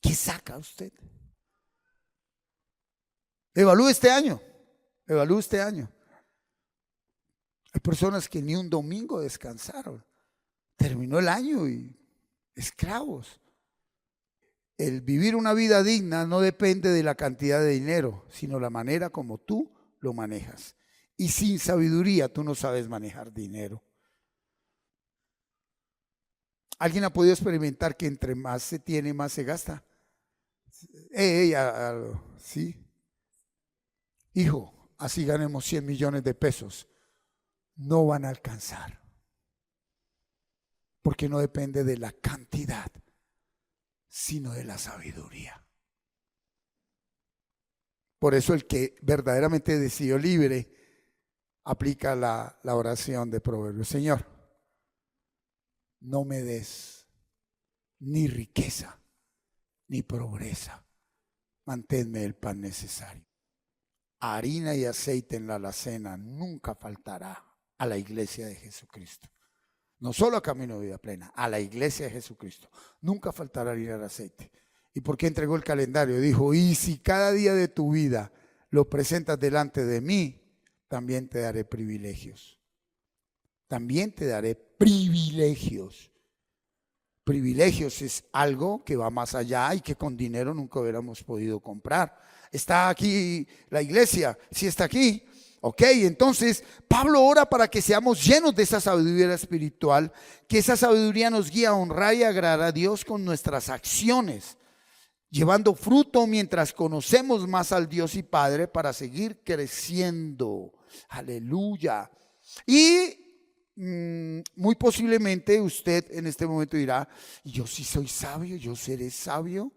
¿Qué saca usted? Evalúe este año. Evalúe este año. Hay personas que ni un domingo descansaron. Terminó el año y esclavos. El vivir una vida digna no depende de la cantidad de dinero, sino la manera como tú lo manejas. Y sin sabiduría tú no sabes manejar dinero. ¿Alguien ha podido experimentar que entre más se tiene, más se gasta? Sí. Hijo, así ganemos 100 millones de pesos. No van a alcanzar. Porque no depende de la cantidad, sino de la sabiduría. Por eso el que verdaderamente decidió libre aplica la oración de Proverbios. Señor, no me des ni riqueza ni pobreza. Manténme el pan necesario. Harina y aceite en la alacena nunca faltará a la iglesia de Jesucristo. No solo a Camino de Vida Plena, a la iglesia de Jesucristo. Nunca faltará harina y aceite. ¿Y por qué entregó el calendario? Dijo, y si cada día de tu vida lo presentas delante de mí, también te daré privilegios. También te daré privilegios. Privilegios es algo que va más allá y que con dinero nunca hubiéramos podido comprar. ¿Está aquí la iglesia? Sí está aquí. Ok, entonces Pablo ora para que seamos llenos de esa sabiduría espiritual, que esa sabiduría nos guía a honrar y agradar a Dios con nuestras acciones, llevando fruto mientras conocemos más al Dios y Padre para seguir creciendo. Aleluya. Y muy posiblemente usted en este momento dirá, yo sí soy sabio, yo seré sabio.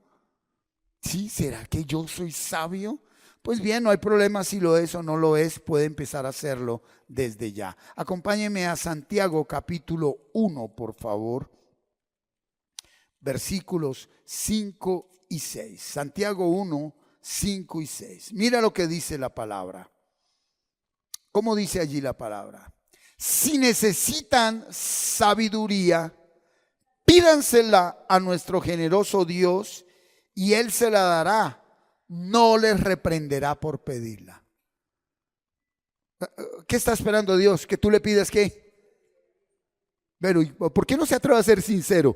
¿Sí? ¿Será que yo soy sabio? Pues bien, no hay problema si lo es o no lo es, puede empezar a hacerlo desde ya. Acompáñeme a Santiago capítulo 1, por favor, versículos 5 y 6. Santiago 1, 5 y 6. Mira lo que dice la palabra. ¿Cómo dice allí la palabra? Si necesitan sabiduría, pídansela a nuestro generoso Dios y Él se la dará. No les reprenderá por pedirla. ¿Qué está esperando Dios? ¿Que tú le pidas qué? Pero ¿por qué no se atreve a ser sincero?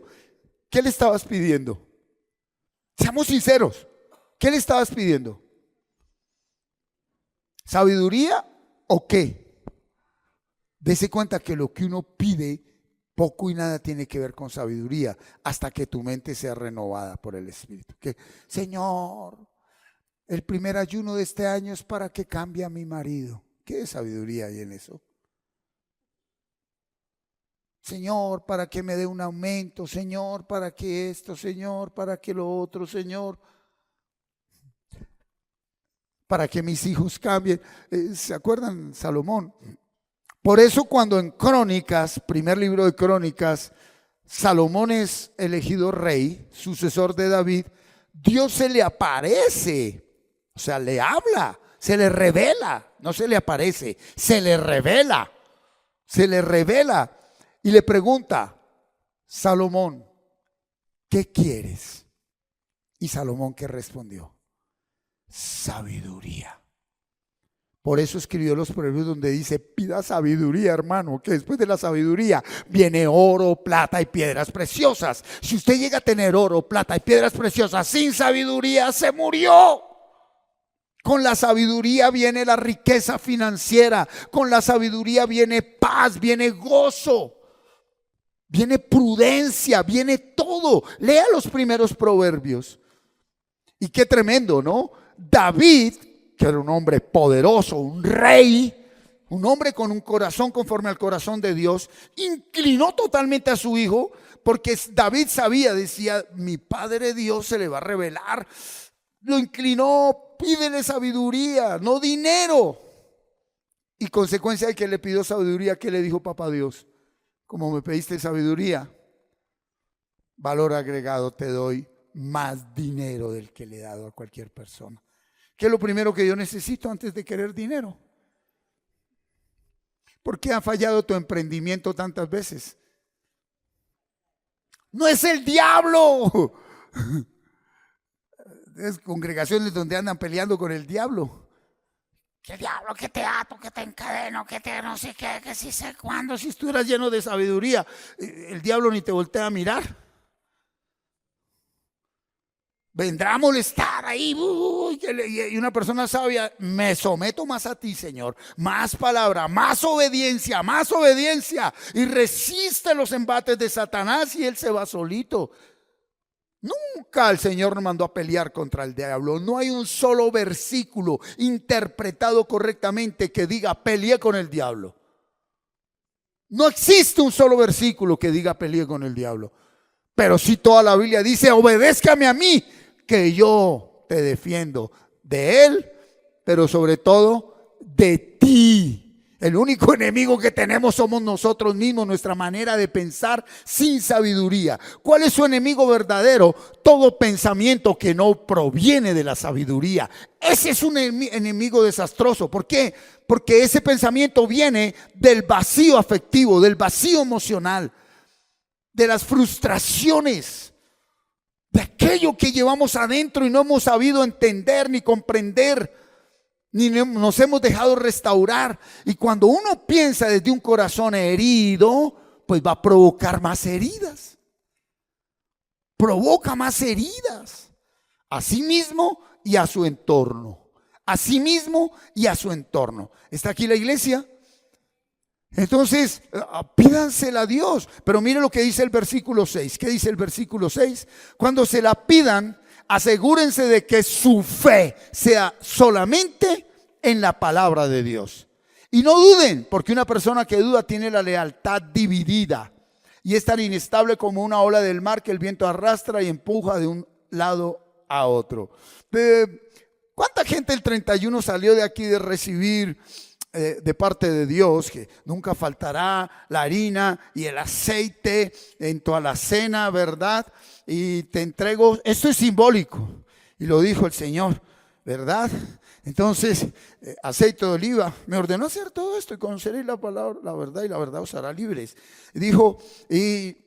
¿Qué le estabas pidiendo? Seamos sinceros. ¿Qué le estabas pidiendo? ¿Sabiduría o qué? Dese cuenta que lo que uno pide poco y nada tiene que ver con sabiduría hasta que tu mente sea renovada por el Espíritu. Que, Señor, el primer ayuno de este año es para que cambie a mi marido. ¿Qué sabiduría hay en eso? Señor, para que me dé un aumento. Señor, para que esto. Señor, para que lo otro. Señor, para que mis hijos cambien. ¿Se acuerdan, Salomón? Por eso cuando en Crónicas, primer libro de Crónicas, Salomón es elegido rey, sucesor de David, Dios se le aparece, o sea, le habla, se le revela, no se le aparece, se le revela y le pregunta, Salomón, ¿qué quieres? Y Salomón, ¿qué respondió? Sabiduría. Por eso escribió los proverbios donde dice, pida sabiduría, hermano, que después de la sabiduría viene oro, plata y piedras preciosas. Si usted llega a tener oro, plata y piedras preciosas sin sabiduría, se murió. Con la sabiduría viene la riqueza financiera, con la sabiduría viene paz, viene gozo, viene prudencia, viene todo. Lea los primeros proverbios. Y qué tremendo, ¿no? David, que era un hombre poderoso, un rey, un hombre con un corazón conforme al corazón de Dios, inclinó totalmente a su hijo, porque David sabía, decía, mi padre Dios se le va a revelar. Lo inclinó, pídele sabiduría, no dinero. Y consecuencia de que le pidió sabiduría, ¿qué le dijo papá Dios? Como me pediste sabiduría, valor agregado te doy, más dinero del que le he dado a cualquier persona. ¿Qué es lo primero que yo necesito antes de querer dinero? ¿Por qué ha fallado tu emprendimiento tantas veces? No es el diablo. Es congregaciones donde andan peleando con el diablo. Que el diablo, que te ato, que te encadeno, que te no sé qué, que si sé cuándo. Si estuvieras lleno de sabiduría, el diablo ni te voltea a mirar. Vendrá a molestar ahí. Y una persona sabia, me someto más a ti, Señor. Más palabra, más obediencia, más obediencia. Y resiste los embates de Satanás y él se va solito. Nunca el Señor nos mandó a pelear contra el diablo. No hay un solo versículo interpretado correctamente que diga peleé con el diablo. No existe un solo versículo que diga peleé con el diablo. Pero sí toda la Biblia dice obedézcame a mí, que yo te defiendo de él, pero sobre todo de ti. El único enemigo que tenemos somos nosotros mismos, nuestra manera de pensar sin sabiduría. ¿Cuál es su enemigo verdadero? Todo pensamiento que no proviene de la sabiduría. Ese es un enemigo desastroso. ¿Por qué? Porque ese pensamiento viene del vacío afectivo, del vacío emocional, de las frustraciones, de aquello que llevamos adentro y no hemos sabido entender ni comprender, ni nos hemos dejado restaurar. Y cuando uno piensa desde un corazón herido, pues va a provocar más heridas. Provoca más heridas a sí mismo y a su entorno. A sí mismo y a su entorno. ¿Está aquí la iglesia? Entonces, pídansela a Dios. Pero mire lo que dice el versículo 6. ¿Qué dice el versículo 6? Cuando se la pidan, asegúrense de que su fe sea solamente en la palabra de Dios. Y no duden, porque una persona que duda tiene la lealtad dividida y es tan inestable como una ola del mar que el viento arrastra y empuja de un lado a otro. ¿Cuánta gente el 31 salió de aquí de recibir de parte de Dios que nunca faltará la harina y el aceite en toda la cena, ¿verdad? Y te entrego, esto es simbólico y lo dijo el Señor, ¿verdad? Entonces, aceite de oliva, me ordenó hacer todo esto y conoceréis la palabra, la verdad, y la verdad os hará libres. Y dijo, y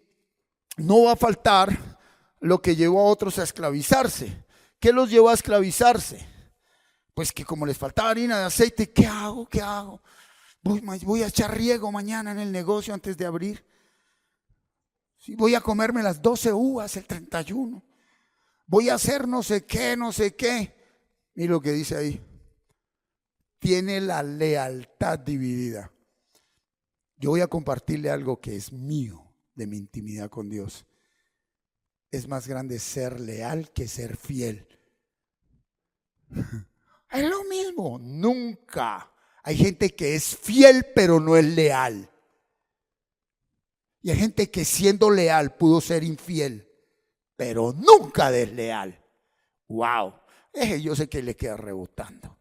no va a faltar lo que llevó a otros a esclavizarse. ¿Qué los llevó a esclavizarse? Pues que como les faltaba harina de aceite, ¿qué hago? ¿Qué hago? Voy a echar riego mañana en el negocio antes de abrir. Sí, voy a comerme las 12 uvas el 31. Voy a hacer no sé qué, no sé qué. Mira lo que dice ahí. Tiene la lealtad dividida. Yo voy a compartirle algo que es mío de mi intimidad con Dios. Es más grande ser leal que ser fiel. Es lo mismo, nunca. Hay gente que es fiel pero no es leal. Y hay gente que siendo leal pudo ser infiel, pero nunca desleal. Wow, yo sé que le queda rebotando.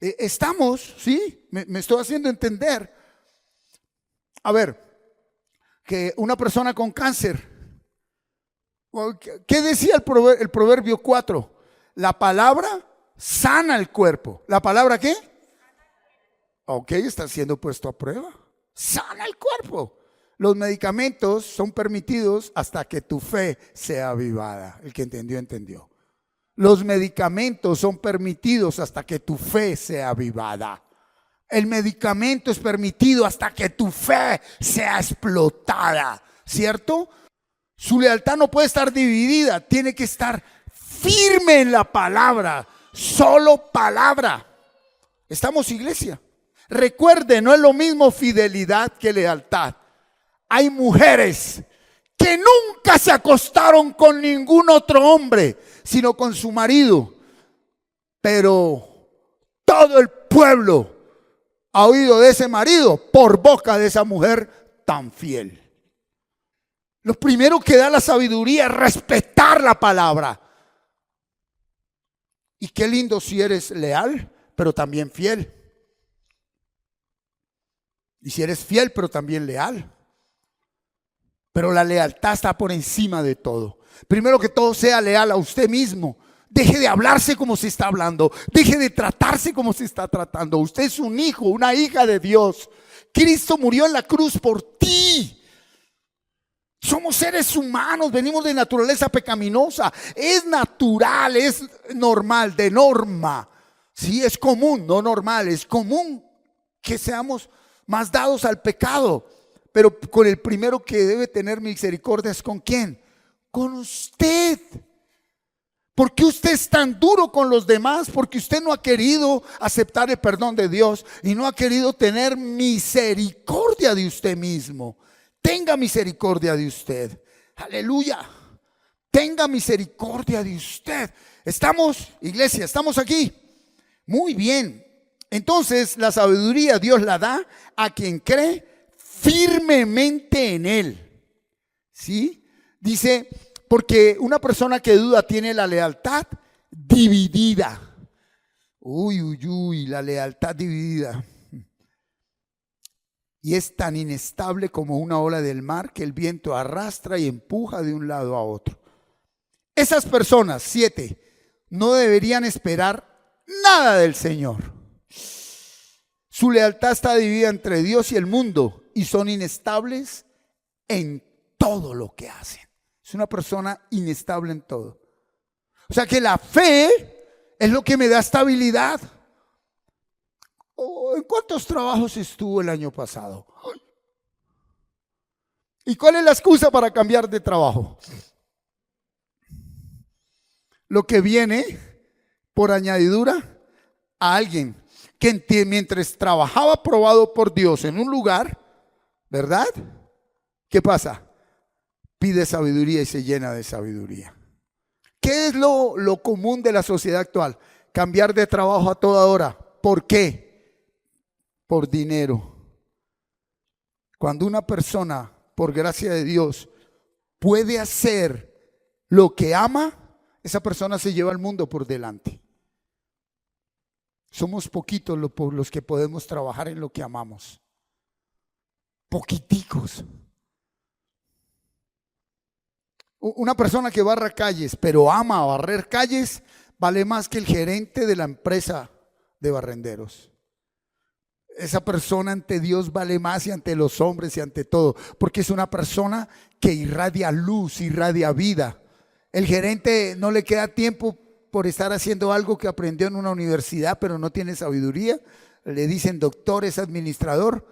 Estamos, ¿sí? Me estoy haciendo entender. A ver, que una persona con cáncer, ¿qué decía el proverbio 4? La palabra sana el cuerpo. ¿La palabra qué? Ok, está siendo puesto a prueba. Sana el cuerpo. Los medicamentos son permitidos hasta que tu fe sea avivada. El que entendió, entendió. Los medicamentos son permitidos hasta que tu fe sea avivada. El medicamento es permitido hasta que tu fe sea explotada, ¿cierto? Su lealtad no puede estar dividida, tiene que estar firme en la palabra, solo palabra. ¿Estamos, iglesia? Recuerde, no es lo mismo fidelidad que lealtad. Hay mujeres que nunca se acostaron con ningún otro hombre, sino con su marido. Pero todo el pueblo ha oído de ese marido por boca de esa mujer tan fiel. Lo primero que da la sabiduría es respetar la palabra. Y qué lindo si eres leal, pero también fiel. Y si eres fiel, pero también leal. Pero la lealtad está por encima de todo. Primero que todo, sea leal a usted mismo. Deje de hablarse como se está hablando. Deje de tratarse como se está tratando. Usted es un hijo, una hija de Dios. Cristo murió en la cruz por ti. Somos seres humanos, venimos de naturaleza pecaminosa. Es natural, es normal, de norma. Sí, es común, no normal, es común que seamos más dados al pecado. Pero con el primero que debe tener misericordia es ¿con quién? Con usted. ¿Por qué usted es tan duro con los demás? Porque usted no ha querido aceptar el perdón de Dios y no ha querido tener misericordia de usted mismo. Tenga misericordia de usted. Aleluya. Tenga misericordia de usted. Estamos, iglesia, estamos aquí. Muy bien. Entonces la sabiduría Dios la da a quien cree firmemente en Él. ¿Sí? Dice, porque una persona que duda tiene la lealtad dividida. Uy, uy, uy, la lealtad dividida. Y es tan inestable como una ola del mar que el viento arrastra y empuja de un lado a otro. Esas personas, 7, no deberían esperar nada del Señor. Su lealtad está dividida entre Dios y el mundo y son inestables en todo lo que hacen. Es una persona inestable en todo. O sea que la fe es lo que me da estabilidad. ¿En cuántos trabajos estuvo el año pasado? ¿Y cuál es la excusa para cambiar de trabajo? Lo que viene por añadidura a alguien que mientras trabajaba probado por Dios en un lugar, ¿verdad? ¿Qué pasa? Pide sabiduría y se llena de sabiduría. ¿Qué es lo común de la sociedad actual? Cambiar de trabajo a toda hora. ¿Por qué? Por dinero. Cuando una persona, por gracia de Dios, puede hacer lo que ama, esa persona se lleva al mundo por delante. Somos poquitos los que podemos trabajar en lo que amamos. Poquiticos. Una persona que barra calles, pero ama barrer calles, vale más que el gerente de la empresa de barrenderos. Esa persona ante Dios vale más y ante los hombres y ante todo, porque es una persona que irradia luz, irradia vida. El gerente no le queda tiempo por estar haciendo algo que aprendió en una universidad, pero no tiene sabiduría. Le dicen doctor, es administrador,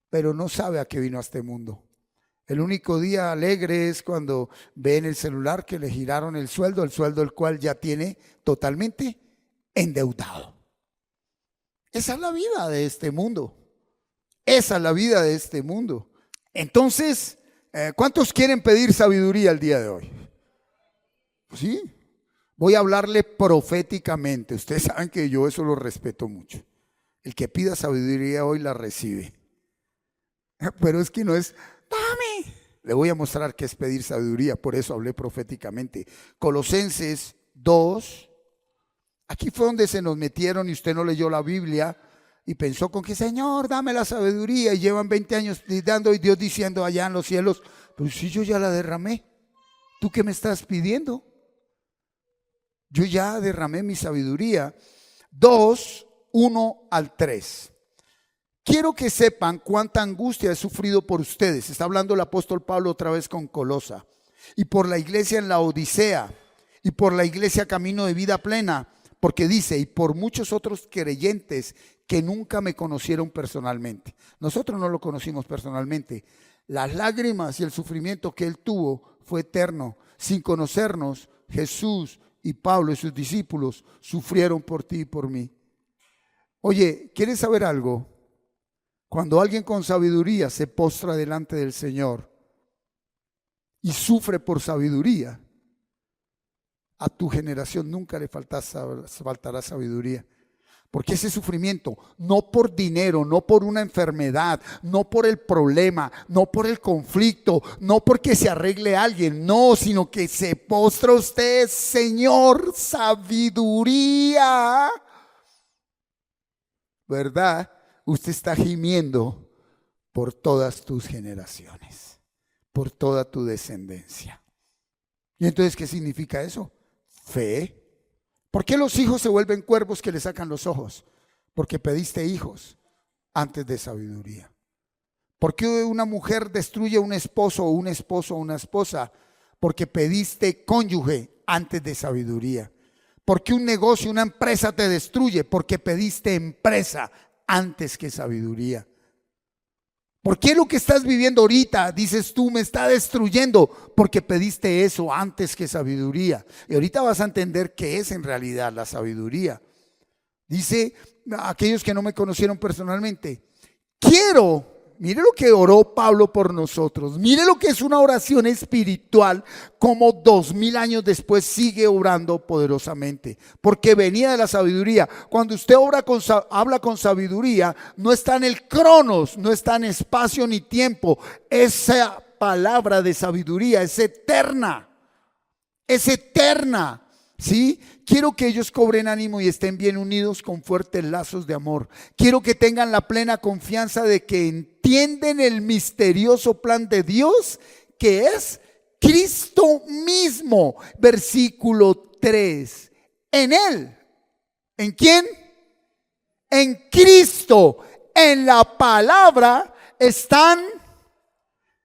pero no sabe a qué vino a este mundo. El único día alegre es cuando ve en el celular que le giraron el sueldo del cual ya tiene totalmente endeudado. Esa es la vida de este mundo. Esa es la vida de este mundo. Entonces, ¿cuántos quieren pedir sabiduría el día de hoy? Sí. Voy a hablarle proféticamente. Ustedes saben que yo eso lo respeto mucho. El que pida sabiduría hoy la recibe. Pero es que no es, dame. Le voy a mostrar qué es pedir sabiduría. Por eso hablé proféticamente. Colosenses 2. Aquí fue donde se nos metieron y usted no leyó la Biblia y pensó con que Señor, dame la sabiduría, y llevan 20 años dando y Dios diciendo allá en los cielos, pero si yo ya la derramé, ¿tú qué me estás pidiendo? Yo ya derramé mi sabiduría. 2, 1 al 3. quiero que sepan cuánta angustia he sufrido por ustedes. Está hablando el apóstol Pablo otra vez con Colosa. Y por la iglesia en la Odisea. Y por la iglesia Camino de Vida Plena. Porque dice, y por muchos otros creyentes que nunca me conocieron personalmente. Nosotros no lo conocimos personalmente. Las lágrimas y el sufrimiento que él tuvo fue eterno. Sin conocernos, Jesús y Pablo y sus discípulos sufrieron por ti y por mí. Oye, ¿quieres saber algo? Cuando alguien con sabiduría se postra delante del Señor y sufre por sabiduría, a tu generación nunca le faltará sabiduría. Porque ese sufrimiento, no por dinero, no por una enfermedad, no por el problema, no por el conflicto, no porque se arregle alguien, no, sino que se postra usted, Señor, sabiduría, ¿verdad? Usted está gimiendo por todas tus generaciones, por toda tu descendencia. ¿Y entonces qué significa eso? Fe. ¿Por qué los hijos se vuelven cuervos que le sacan los ojos? Porque pediste hijos antes de sabiduría. ¿Por qué una mujer destruye a un esposo o un esposo a una esposa? Porque pediste cónyuge antes de sabiduría. ¿Por qué un negocio, una empresa te destruye? Porque pediste empresa antes que sabiduría. ¿Por qué lo que estás viviendo ahorita, dices tú, me está destruyendo? Porque pediste eso antes que sabiduría. Y ahorita vas a entender qué es en realidad la sabiduría. Dice a aquellos que no me conocieron personalmente, quiero, mire lo que oró Pablo por nosotros, mire lo que es una oración espiritual, como 2000 años después sigue obrando poderosamente, porque venía de la sabiduría. Cuando usted habla con sabiduría, no está en el cronos, no está en espacio ni tiempo. Esa palabra de sabiduría es eterna, ¿sí? Quiero que ellos cobren ánimo y estén bien unidos con fuertes lazos de amor. Quiero que tengan la plena confianza de que entienden el misterioso plan de Dios, que es Cristo mismo. Versículo 3. En Él. ¿En quién? En Cristo. En la palabra ¿están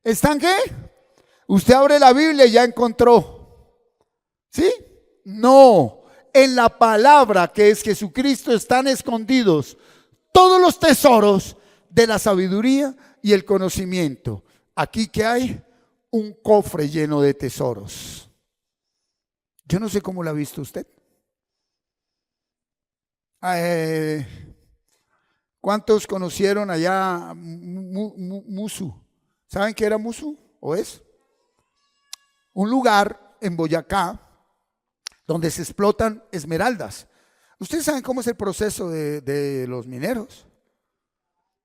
qué? Usted abre la Biblia y ya encontró. ¿Sí? No. En la palabra, que es Jesucristo, están escondidos todos los tesoros de la sabiduría y el conocimiento. Aquí que hay un cofre lleno de tesoros. Yo no sé cómo lo ha visto usted. ¿Cuántos conocieron allá Musu? ¿Saben qué era Musu? ¿O es? Un lugar en Boyacá donde se explotan esmeraldas. Ustedes saben cómo es el proceso de los mineros.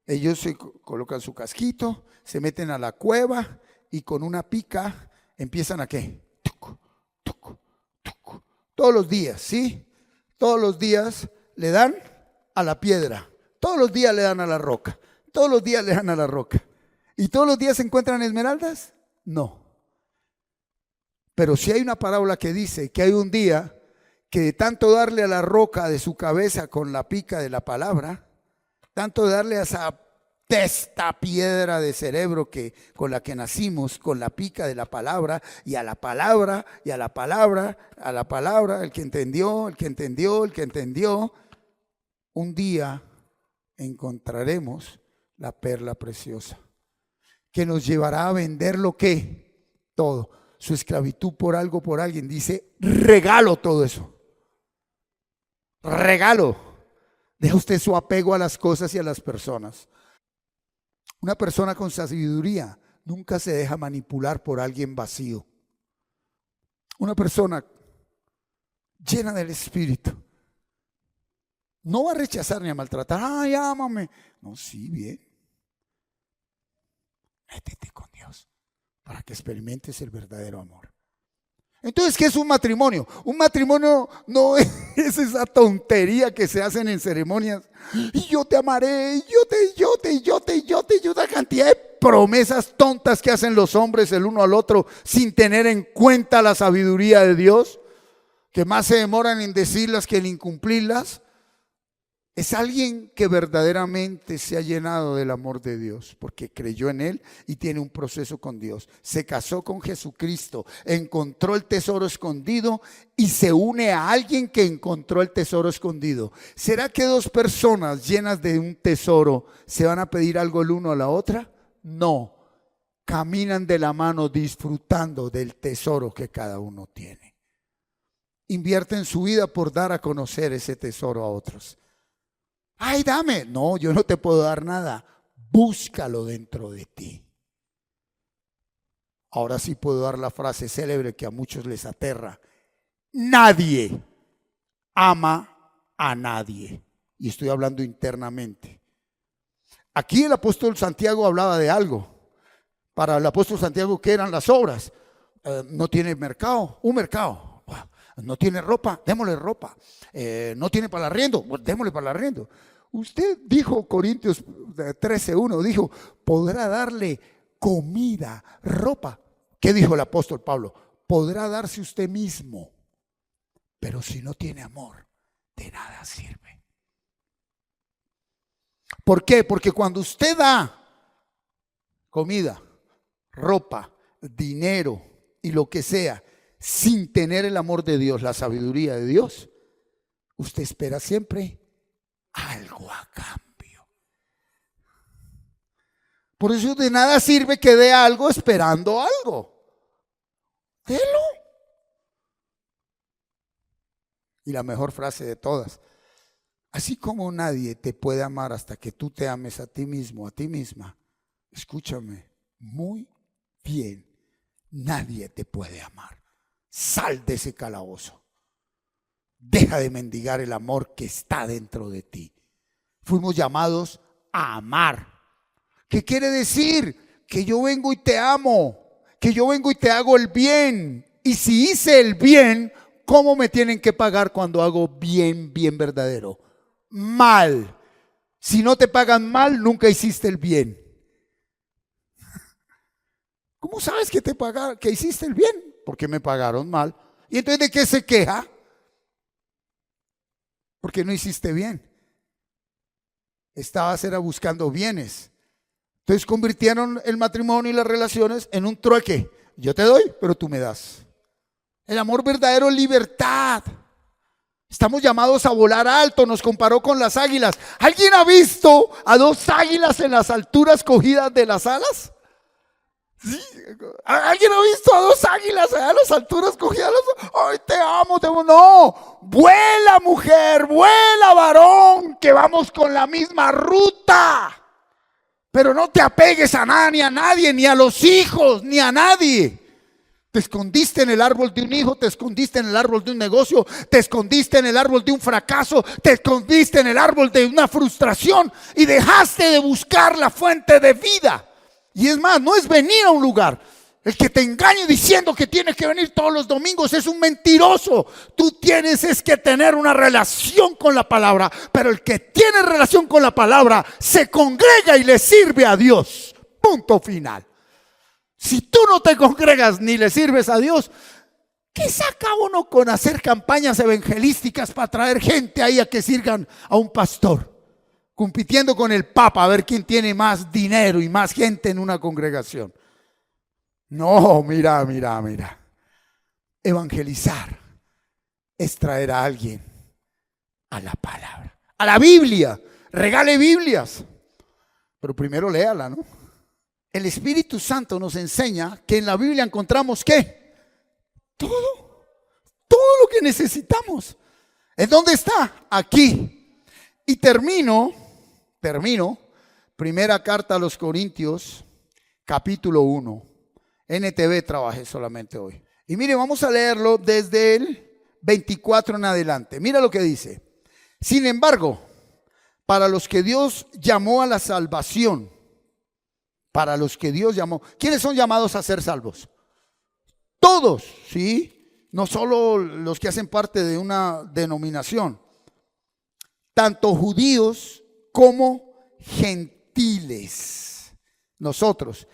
Ellos se colocan su casquito, se meten a la cueva y con una pica empiezan a ¿qué? Tuc, tuc, tuc. Todos los días, ¿sí? Todos los días le dan a la piedra, todos los días le dan a la roca, todos los días le dan a la roca. ¿Y todos los días se encuentran esmeraldas? No. Pero sí hay una parábola que dice que hay un día que de tanto darle a la roca de su cabeza con la pica de la palabra, tanto darle a esa testa piedra de cerebro con la que nacimos, con la pica de la palabra, y a la palabra, y a la palabra, a la palabra, el que entendió, un día encontraremos la perla preciosa que nos llevará a vender lo que, todo. Su esclavitud por algo, por alguien, dice, regalo todo eso. Regalo. Deja usted su apego a las cosas y a las personas. Una persona con sabiduría nunca se deja manipular por alguien vacío. Una persona llena del Espíritu no va a rechazar ni a maltratar. Ay, ámame. No, sí, bien. Métete con Dios para que experimentes el verdadero amor. Entonces, ¿qué es un matrimonio? Un matrimonio no es esa tontería que se hacen en ceremonias. Y yo te amaré, y una cantidad de promesas tontas que hacen los hombres el uno al otro sin tener en cuenta la sabiduría de Dios, que más se demoran en decirlas que en incumplirlas. Es alguien que verdaderamente se ha llenado del amor de Dios porque creyó en Él y tiene un proceso con Dios. Se casó con Jesucristo, encontró el tesoro escondido y se une a alguien que encontró el tesoro escondido. ¿Será que dos personas llenas de un tesoro se van a pedir algo el uno a la otra? No, caminan de la mano disfrutando del tesoro que cada uno tiene. Invierten su vida por dar a conocer ese tesoro a otros. Ay, dame. No, yo no te puedo dar nada. Búscalo dentro de ti. Ahora sí puedo dar la frase célebre que a muchos les aterra. Nadie ama a nadie. Y estoy hablando internamente. Aquí el apóstol Santiago hablaba de algo. Para el apóstol Santiago, ¿qué eran las obras? No tiene mercado, un mercado. No tiene ropa, démosle ropa. No tiene para el arriendo, démosle para el arriendo. Usted dijo, Corintios 13:1, dijo, podrá darle comida, ropa. ¿Qué dijo el apóstol Pablo? Podrá darse usted mismo, pero si no tiene amor, de nada sirve. ¿Por qué? Porque cuando usted da comida, ropa, dinero y lo que sea, sin tener el amor de Dios, la sabiduría de Dios, usted espera siempre algo a cambio. Por eso de nada sirve que dé algo esperando algo. Délo. Y la mejor frase de todas: así como nadie te puede amar hasta que tú te ames a ti mismo, a ti misma, escúchame muy bien, nadie te puede amar. Sal de ese calabozo. Deja de mendigar el amor que está dentro de ti. Fuimos llamados a amar. ¿Qué quiere decir? Que yo vengo y te amo, que yo vengo y te hago el bien. Y si hice el bien, ¿cómo me tienen que pagar cuando hago bien, bien verdadero? Mal. Si no te pagan mal, nunca hiciste el bien. ¿Cómo sabes que te pagaron, que hiciste el bien? Porque me pagaron mal. ¿Y entonces de qué se queja? Porque no hiciste bien. Estabas buscando bienes. Entonces convirtieron el matrimonio y las relaciones en un trueque. Yo te doy, pero tú me das. El amor verdadero es libertad. Estamos llamados a volar alto. Nos comparó con las águilas. ¿Alguien ha visto a dos águilas en las alturas cogidas de las alas? ¿Sí? ¿Alguien ha visto a dos águilas allá a las alturas cogidas? Ay, te amo, te amo. No, vuela mujer, vuela varón, que vamos con la misma ruta. Pero no te apegues a nada ni a nadie, ni a los hijos, ni a nadie. Te escondiste en el árbol de un hijo, te escondiste en el árbol de un negocio, te escondiste en el árbol de un fracaso, te escondiste en el árbol de una frustración y dejaste de buscar la fuente de vida. Y es más, no es venir a un lugar. El que te engañe diciendo que tienes que venir todos los domingos es un mentiroso. Tú tienes que tener una relación con la palabra. Pero el que tiene relación con la palabra se congrega y le sirve a Dios. Punto final. Si tú no te congregas ni le sirves a Dios, ¿qué saca uno con hacer campañas evangelísticas para traer gente ahí a que sirvan a un pastor? Compitiendo con el Papa a ver quién tiene más dinero y más gente en una congregación. No, mira. Evangelizar es traer a alguien a la palabra, a la Biblia. Regale Biblias, pero primero léala, ¿no? El Espíritu Santo nos enseña que en la Biblia encontramos ¿qué? Todo lo que necesitamos. ¿En dónde está? Aquí. Y termino, primera carta a los Corintios, capítulo 1. NTV trabajé solamente hoy. Y mire, vamos a leerlo desde el 24 en adelante. Mira lo que dice. Sin embargo, para los que Dios llamó a la salvación, para los que Dios llamó, ¿quiénes son llamados a ser salvos? Todos, ¿sí? No solo los que hacen parte de una denominación. Tanto judíos como gentiles. Nosotros.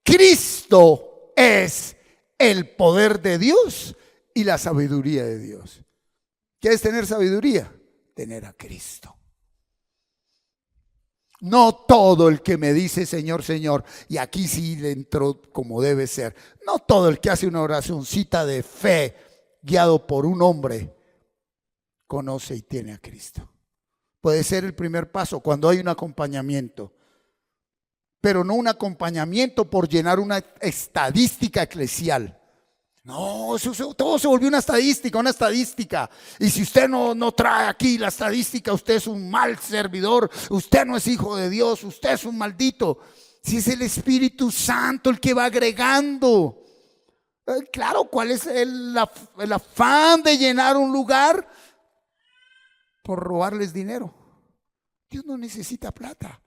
Cristo es el poder de Dios y la sabiduría de Dios. ¿Quieres tener sabiduría? Tener a Cristo. No todo el que me dice Señor, Señor, y aquí sí le entró como debe ser. No todo el que hace una oracióncita de fe guiado por un hombre conoce y tiene a Cristo. Puede ser el primer paso cuando hay un acompañamiento, pero no un acompañamiento por llenar una estadística eclesial. No, todo se volvió una estadística. Y si usted no trae aquí la estadística, usted es un mal servidor, usted no es hijo de Dios, usted es un maldito. Si es el Espíritu Santo el que va agregando. Claro, ¿cuál es el afán de llenar un lugar? Por robarles dinero. Dios no necesita plata.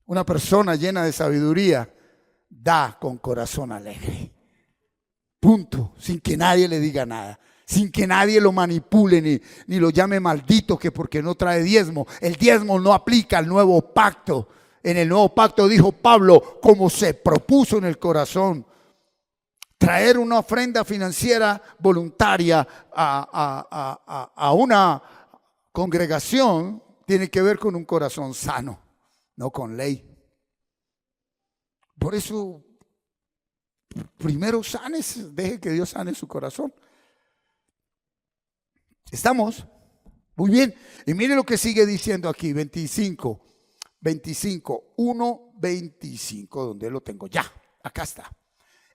Una persona llena de sabiduría da con corazón alegre. Punto, sin que nadie le diga nada, sin que nadie lo manipule ni lo llame maldito que porque no trae diezmo. El diezmo no aplica al nuevo pacto. En el nuevo pacto dijo Pablo, como se propuso en el corazón, traer una ofrenda financiera voluntaria a una congregación tiene que ver con un corazón sano, no con ley. Por eso, primero deje que Dios sane su corazón. ¿Estamos? Muy bien. Y mire lo que sigue diciendo aquí, 25, 1, 25, donde lo tengo. Ya, acá está.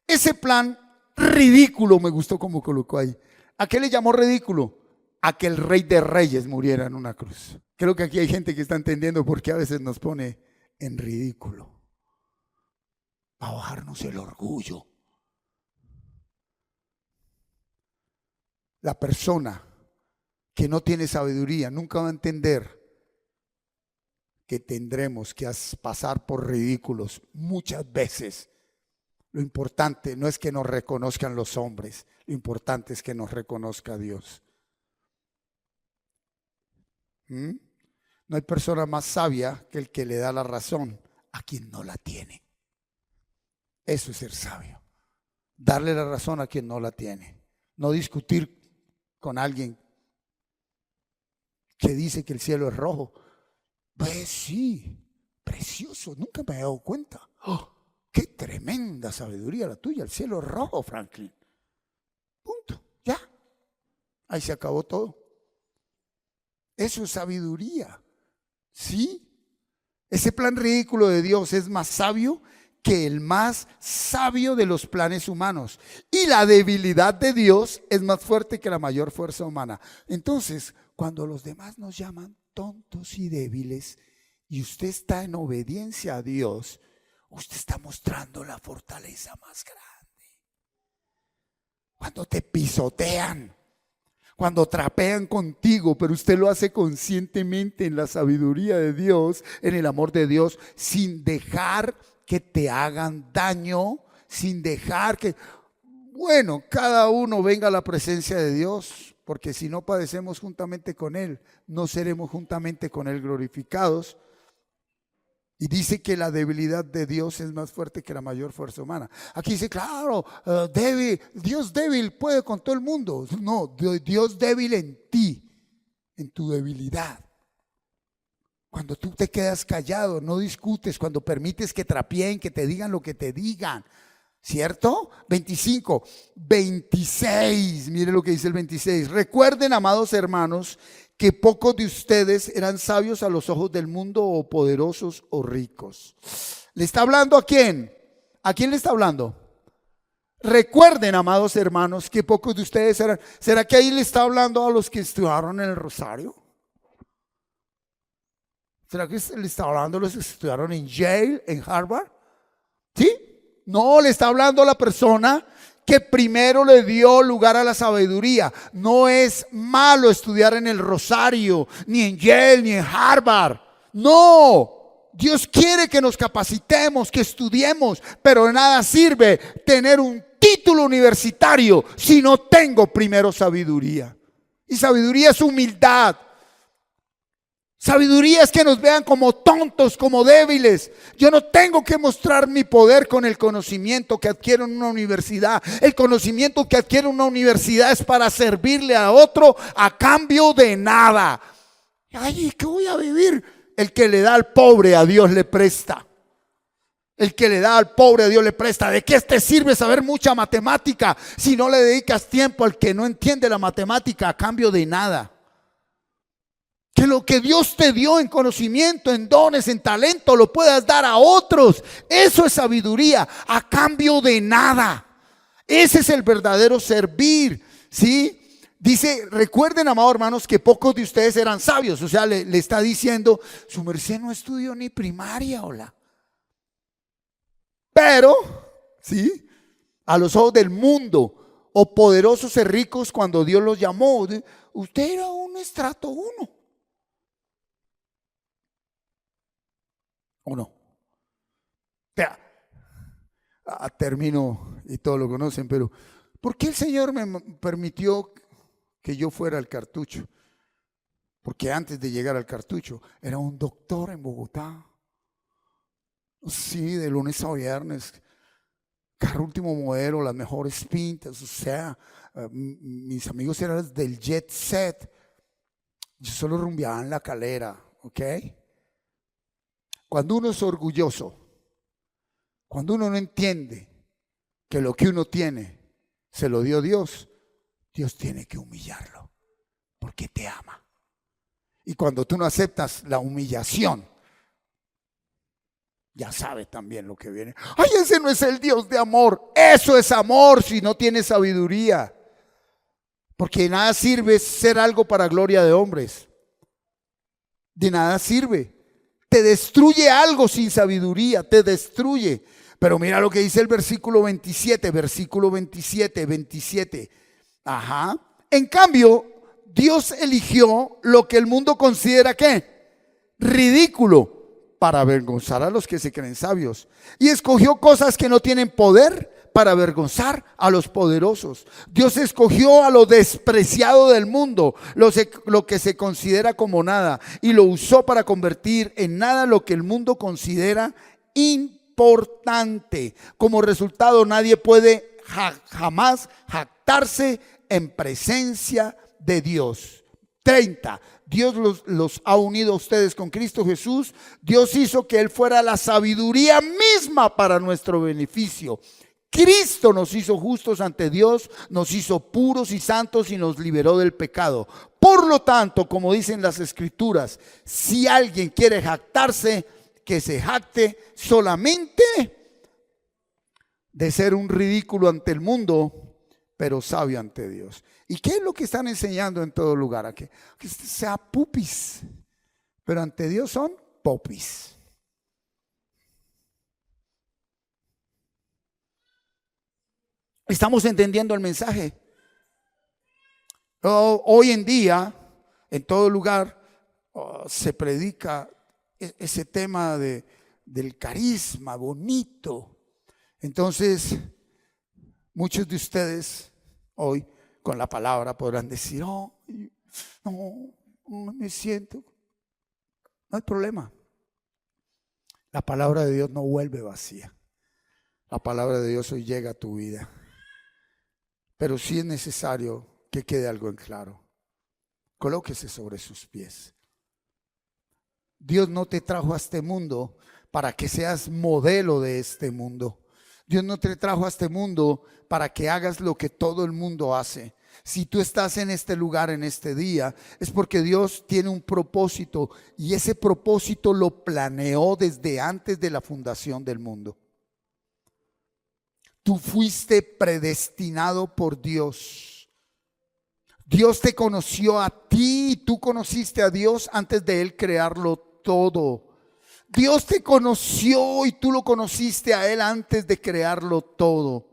Ese plan ridículo, me gustó como colocó ahí. ¿A qué le llamó ridículo? A que el Rey de Reyes muriera en una cruz. Creo que aquí hay gente que está entendiendo por qué a veces nos pone en ridículo. Para bajarnos el orgullo. La persona que no tiene sabiduría nunca va a entender que tendremos que pasar por ridículos muchas veces. Lo importante no es que nos reconozcan los hombres, lo importante es que nos reconozca Dios. No hay persona más sabia que el que le da la razón a quien no la tiene. Eso es ser sabio. Darle la razón a quien no la tiene. No discutir con alguien que dice que el cielo es rojo. Pues sí, precioso, nunca me he dado cuenta. ¡Oh! ¡Qué tremenda sabiduría la tuya! El cielo es rojo, Franklin. Punto, ya. Ahí se acabó todo. Eso es sabiduría. ¿Sí? Ese plan ridículo de Dios es más sabio que el más sabio de los planes humanos. Y la debilidad de Dios es más fuerte que la mayor fuerza humana. Entonces, cuando los demás nos llaman tontos y débiles y usted está en obediencia a Dios, usted está mostrando la fortaleza más grande. Cuando te pisotean, cuando trapean contigo, pero usted lo hace conscientemente en la sabiduría de Dios, en el amor de Dios, sin dejar que te hagan daño, sin dejar que, bueno, cada uno venga a la presencia de Dios, porque si no padecemos juntamente con Él, no seremos juntamente con Él glorificados. Y dice que la debilidad de Dios es más fuerte que la mayor fuerza humana. Aquí dice, claro, Dios débil puede con todo el mundo. No, Dios débil en ti, en tu debilidad. Cuando tú te quedas callado, no discutes, cuando permites que trapeen, que te digan lo que te digan. ¿Cierto? 25, 26, mire lo que dice el 26. Recuerden, amados hermanos, que pocos de ustedes eran sabios a los ojos del mundo o poderosos o ricos. ¿Le está hablando a quién? ¿A quién le está hablando? Recuerden, amados hermanos, que pocos de ustedes eran. ¿Será que ahí le está hablando a los que estudiaron en el Rosario? ¿Será que le está hablando a los que estudiaron en Yale, en Harvard? ¿Sí? No, le está hablando a la persona que primero le dio lugar a la sabiduría. No es malo estudiar en el Rosario, ni en Yale, ni en Harvard. No, Dios quiere que nos capacitemos, que estudiemos, pero de nada sirve tener un título universitario si no tengo primero sabiduría. Y sabiduría es humildad. Sabiduría es que nos vean como tontos, como débiles. Yo no tengo que mostrar mi poder con el conocimiento que adquiero en una universidad. El conocimiento que adquiero en una universidad es para servirle a otro a cambio de nada. Ay, ¿qué voy a vivir? El que le da al pobre, a Dios le presta. El que le da al pobre, a Dios le presta. ¿De qué te sirve saber mucha matemática si no le dedicas tiempo al que no entiende la matemática a cambio de nada? Que lo que Dios te dio en conocimiento, en dones, en talento, lo puedas dar a otros. Eso es sabiduría, a cambio de nada. Ese es el verdadero servir, ¿sí? Dice, recuerden, amados hermanos, que pocos de ustedes eran sabios. O sea, le está diciendo, su merced no estudió ni primaria, hola. Pero, ¿sí? A los ojos del mundo, o poderosos y ricos, cuando Dios los llamó, usted era un estrato 1. ¿O no? Termino y todos lo conocen, pero ¿por qué el Señor me permitió que yo fuera al Cartucho? Porque antes de llegar al Cartucho era un doctor en Bogotá. Sí, de lunes a viernes, carro último modelo, las mejores pintas, o sea, mis amigos eran del jet set. Yo solo rumbeaba en La Calera, ¿ok? Cuando uno es orgulloso, cuando uno no entiende que lo que uno tiene se lo dio Dios, Dios tiene que humillarlo porque te ama. Y cuando tú no aceptas la humillación, ya sabes también lo que viene. Ay, ese no es el Dios de amor. Eso es amor si no tienes sabiduría. Porque de nada sirve ser algo para gloria de hombres. De nada sirve. Te destruye algo sin sabiduría, te destruye. Pero mira lo que dice el versículo 27, 27. Ajá. En cambio, Dios eligió lo que el mundo considera ¿qué? Ridículo, para avergonzar a los que se creen sabios. Y escogió cosas que no tienen poder para avergonzar a los poderosos. Dios escogió a lo despreciado del mundo, lo que se considera como nada, y lo usó para convertir en nada lo que el mundo considera importante. Como resultado, nadie puede jamás jactarse en presencia de Dios. 30. Dios los ha unido a ustedes con Cristo Jesús. Dios hizo que Él fuera la sabiduría misma para nuestro beneficio. Cristo nos hizo justos ante Dios, nos hizo puros y santos y nos liberó del pecado. Por lo tanto, como dicen las Escrituras, si alguien quiere jactarse, que se jacte solamente de ser un ridículo ante el mundo, pero sabio ante Dios. ¿Y qué es lo que están enseñando en todo lugar? A que sea pupis, pero ante Dios son popis. ¿Estamos entendiendo el mensaje? Hoy en día, en todo lugar, se predica ese tema del carisma bonito. Entonces, muchos de ustedes hoy con la palabra podrán decir, no me siento. No hay problema. La palabra de Dios no vuelve vacía. La palabra de Dios hoy llega a tu vida. Pero sí es necesario que quede algo en claro. Colóquese sobre sus pies. Dios no te trajo a este mundo para que seas modelo de este mundo. Dios no te trajo a este mundo para que hagas lo que todo el mundo hace. Si tú estás en este lugar, en este día, es porque Dios tiene un propósito y ese propósito lo planeó desde antes de la fundación del mundo. Tú fuiste predestinado por Dios. Dios te conoció a ti y tú conociste a Dios antes de Él crearlo todo. Dios te conoció y tú lo conociste a Él antes de crearlo todo.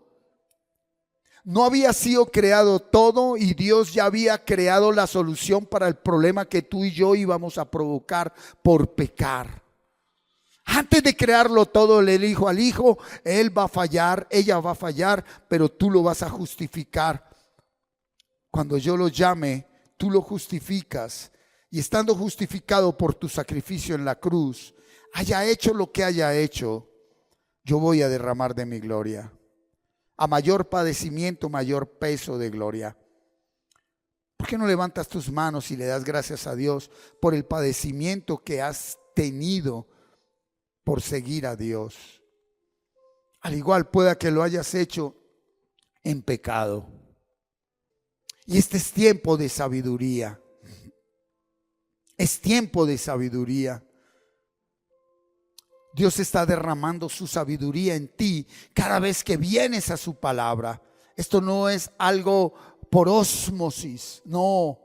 No había sido creado todo y Dios ya había creado la solución para el problema que tú y yo íbamos a provocar por pecar. Antes de crearlo todo, le dijo al hijo, él va a fallar, ella va a fallar, pero tú lo vas a justificar. Cuando yo lo llame, tú lo justificas. Y estando justificado por tu sacrificio en la cruz, haya hecho lo que haya hecho, yo voy a derramar de mi gloria. A mayor padecimiento, mayor peso de gloria. ¿Por qué no levantas tus manos y le das gracias a Dios por el padecimiento que has detenido por seguir a Dios. Al igual pueda que lo hayas hecho en pecado. Y este es tiempo de sabiduría. Es tiempo de sabiduría. Dios está derramando su sabiduría en ti cada vez que vienes a su palabra. Esto no es algo por ósmosis, no.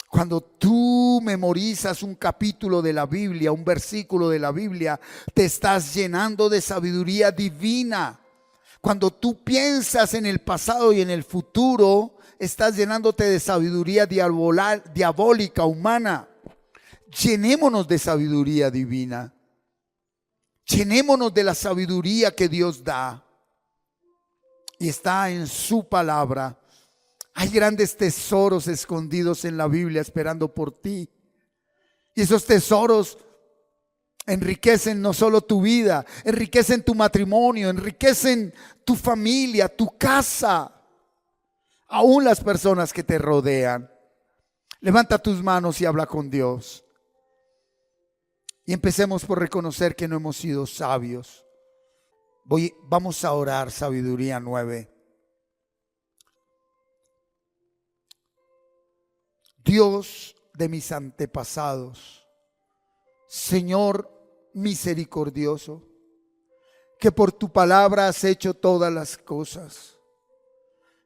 Cuando tú memorizas un capítulo de la Biblia, un versículo de la Biblia, te estás llenando de sabiduría divina. Cuando tú piensas en el pasado y en el futuro, estás llenándote de sabiduría diabólica, humana. Llenémonos de sabiduría divina. Llenémonos de la sabiduría que Dios da. Y está en su palabra. Hay grandes tesoros escondidos en la Biblia esperando por ti. Y esos tesoros enriquecen no solo tu vida, enriquecen tu matrimonio, enriquecen tu familia, tu casa, aún las personas que te rodean. Levanta tus manos y habla con Dios. Y empecemos por reconocer que no hemos sido sabios. Vamos a orar sabiduría 9. Dios de mis antepasados, Señor misericordioso, que por tu palabra has hecho todas las cosas,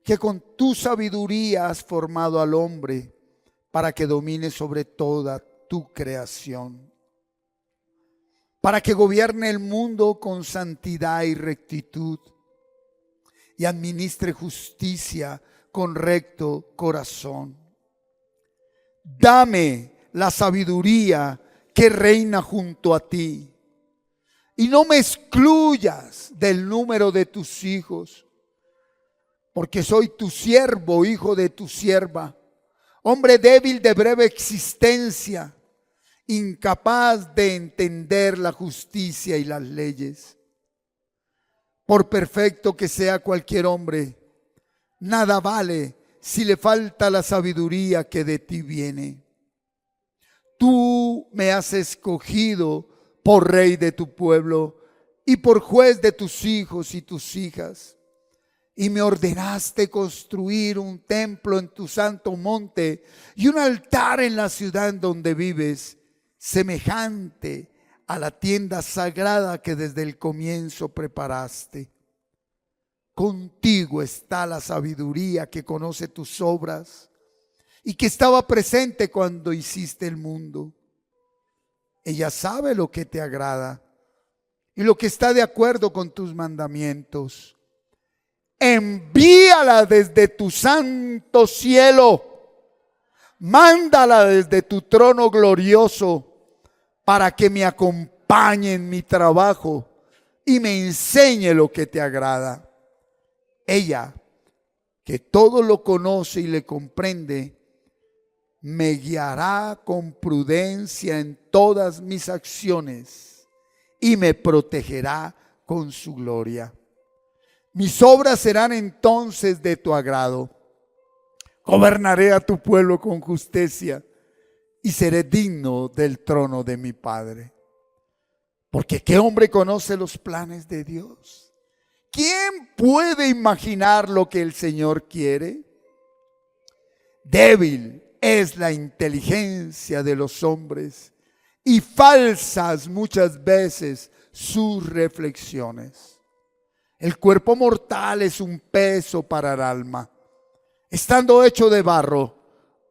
que con tu sabiduría has formado al hombre para que domine sobre toda tu creación, para que gobierne el mundo con santidad y rectitud y administre justicia con recto corazón. Dame la sabiduría que reina junto a ti y no me excluyas del número de tus hijos, porque soy tu siervo, hijo de tu sierva, hombre débil de breve existencia, incapaz de entender la justicia y las leyes. Por perfecto que sea cualquier hombre, nada vale si le falta la sabiduría que de ti viene. Tú me has escogido por rey de tu pueblo y por juez de tus hijos y tus hijas. Y me ordenaste construir un templo en tu santo monte y un altar en la ciudad en donde vives, semejante a la tienda sagrada que desde el comienzo preparaste. Contigo está la sabiduría que conoce tus obras y que estaba presente cuando hiciste el mundo. Ella sabe lo que te agrada y lo que está de acuerdo con tus mandamientos. Envíala desde tu santo cielo, mándala desde tu trono glorioso para que me acompañe en mi trabajo y me enseñe lo que te agrada. Ella, que todo lo conoce y le comprende, me guiará con prudencia en todas mis acciones y me protegerá con su gloria. Mis obras serán entonces de tu agrado. Gobernaré a tu pueblo con justicia y seré digno del trono de mi Padre. Porque ¿qué hombre conoce los planes de Dios? ¿Quién puede imaginar lo que el Señor quiere? Débil es la inteligencia de los hombres y falsas muchas veces sus reflexiones. El cuerpo mortal es un peso para el alma. Estando hecho de barro,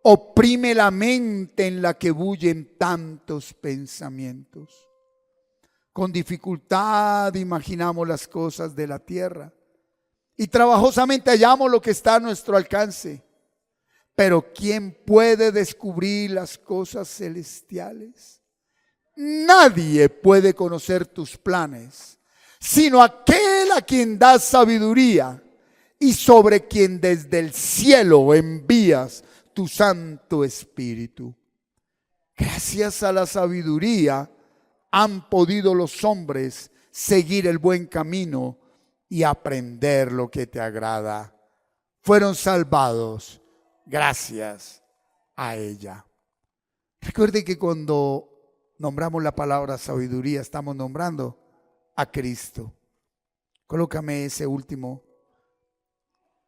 oprime la mente en la que bullen tantos pensamientos. Con dificultad imaginamos las cosas de la tierra y trabajosamente hallamos lo que está a nuestro alcance. Pero ¿quién puede descubrir las cosas celestiales? Nadie puede conocer tus planes, sino aquel a quien das sabiduría y sobre quien desde el cielo envías tu Santo Espíritu. Gracias a la sabiduría han podido los hombres seguir el buen camino y aprender lo que te agrada. Fueron salvados gracias a ella. Recuerde que cuando nombramos la palabra sabiduría, estamos nombrando a Cristo. Colócame ese último.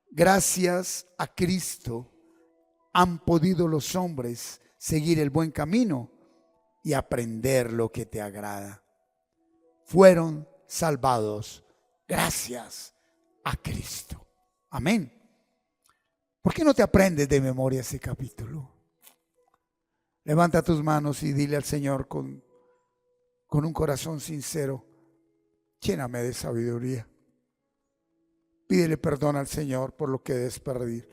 Gracias a Cristo han podido los hombres seguir el buen camino y aprender lo que te agrada. Fueron salvados gracias a Cristo. Amén. ¿Por qué no te aprendes de memoria ese capítulo? Levanta tus manos y dile al Señor con un corazón sincero: lléname de sabiduría. Pídele perdón al Señor por lo que desperdí.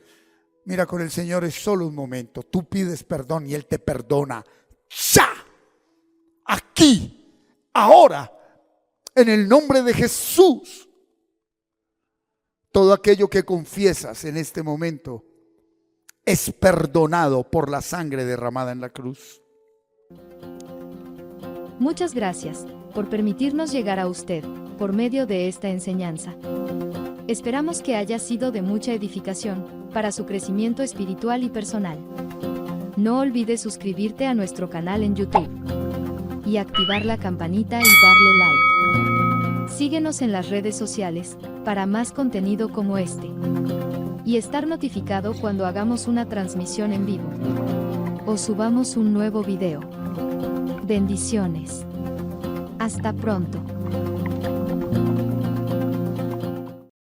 Mira, con el Señor es solo un momento. Tú pides perdón y Él te perdona. ¡Ya! Aquí, ahora, en el nombre de Jesús. Todo aquello que confiesas en este momento es perdonado por la sangre derramada en la cruz. Muchas gracias por permitirnos llegar a usted por medio de esta enseñanza. Esperamos que haya sido de mucha edificación para su crecimiento espiritual y personal. No olvides suscribirte a nuestro canal en YouTube y activar la campanita y darle like. Síguenos en las redes sociales para más contenido como este y estar notificado cuando hagamos una transmisión en vivo o subamos un nuevo video. Bendiciones. Hasta pronto.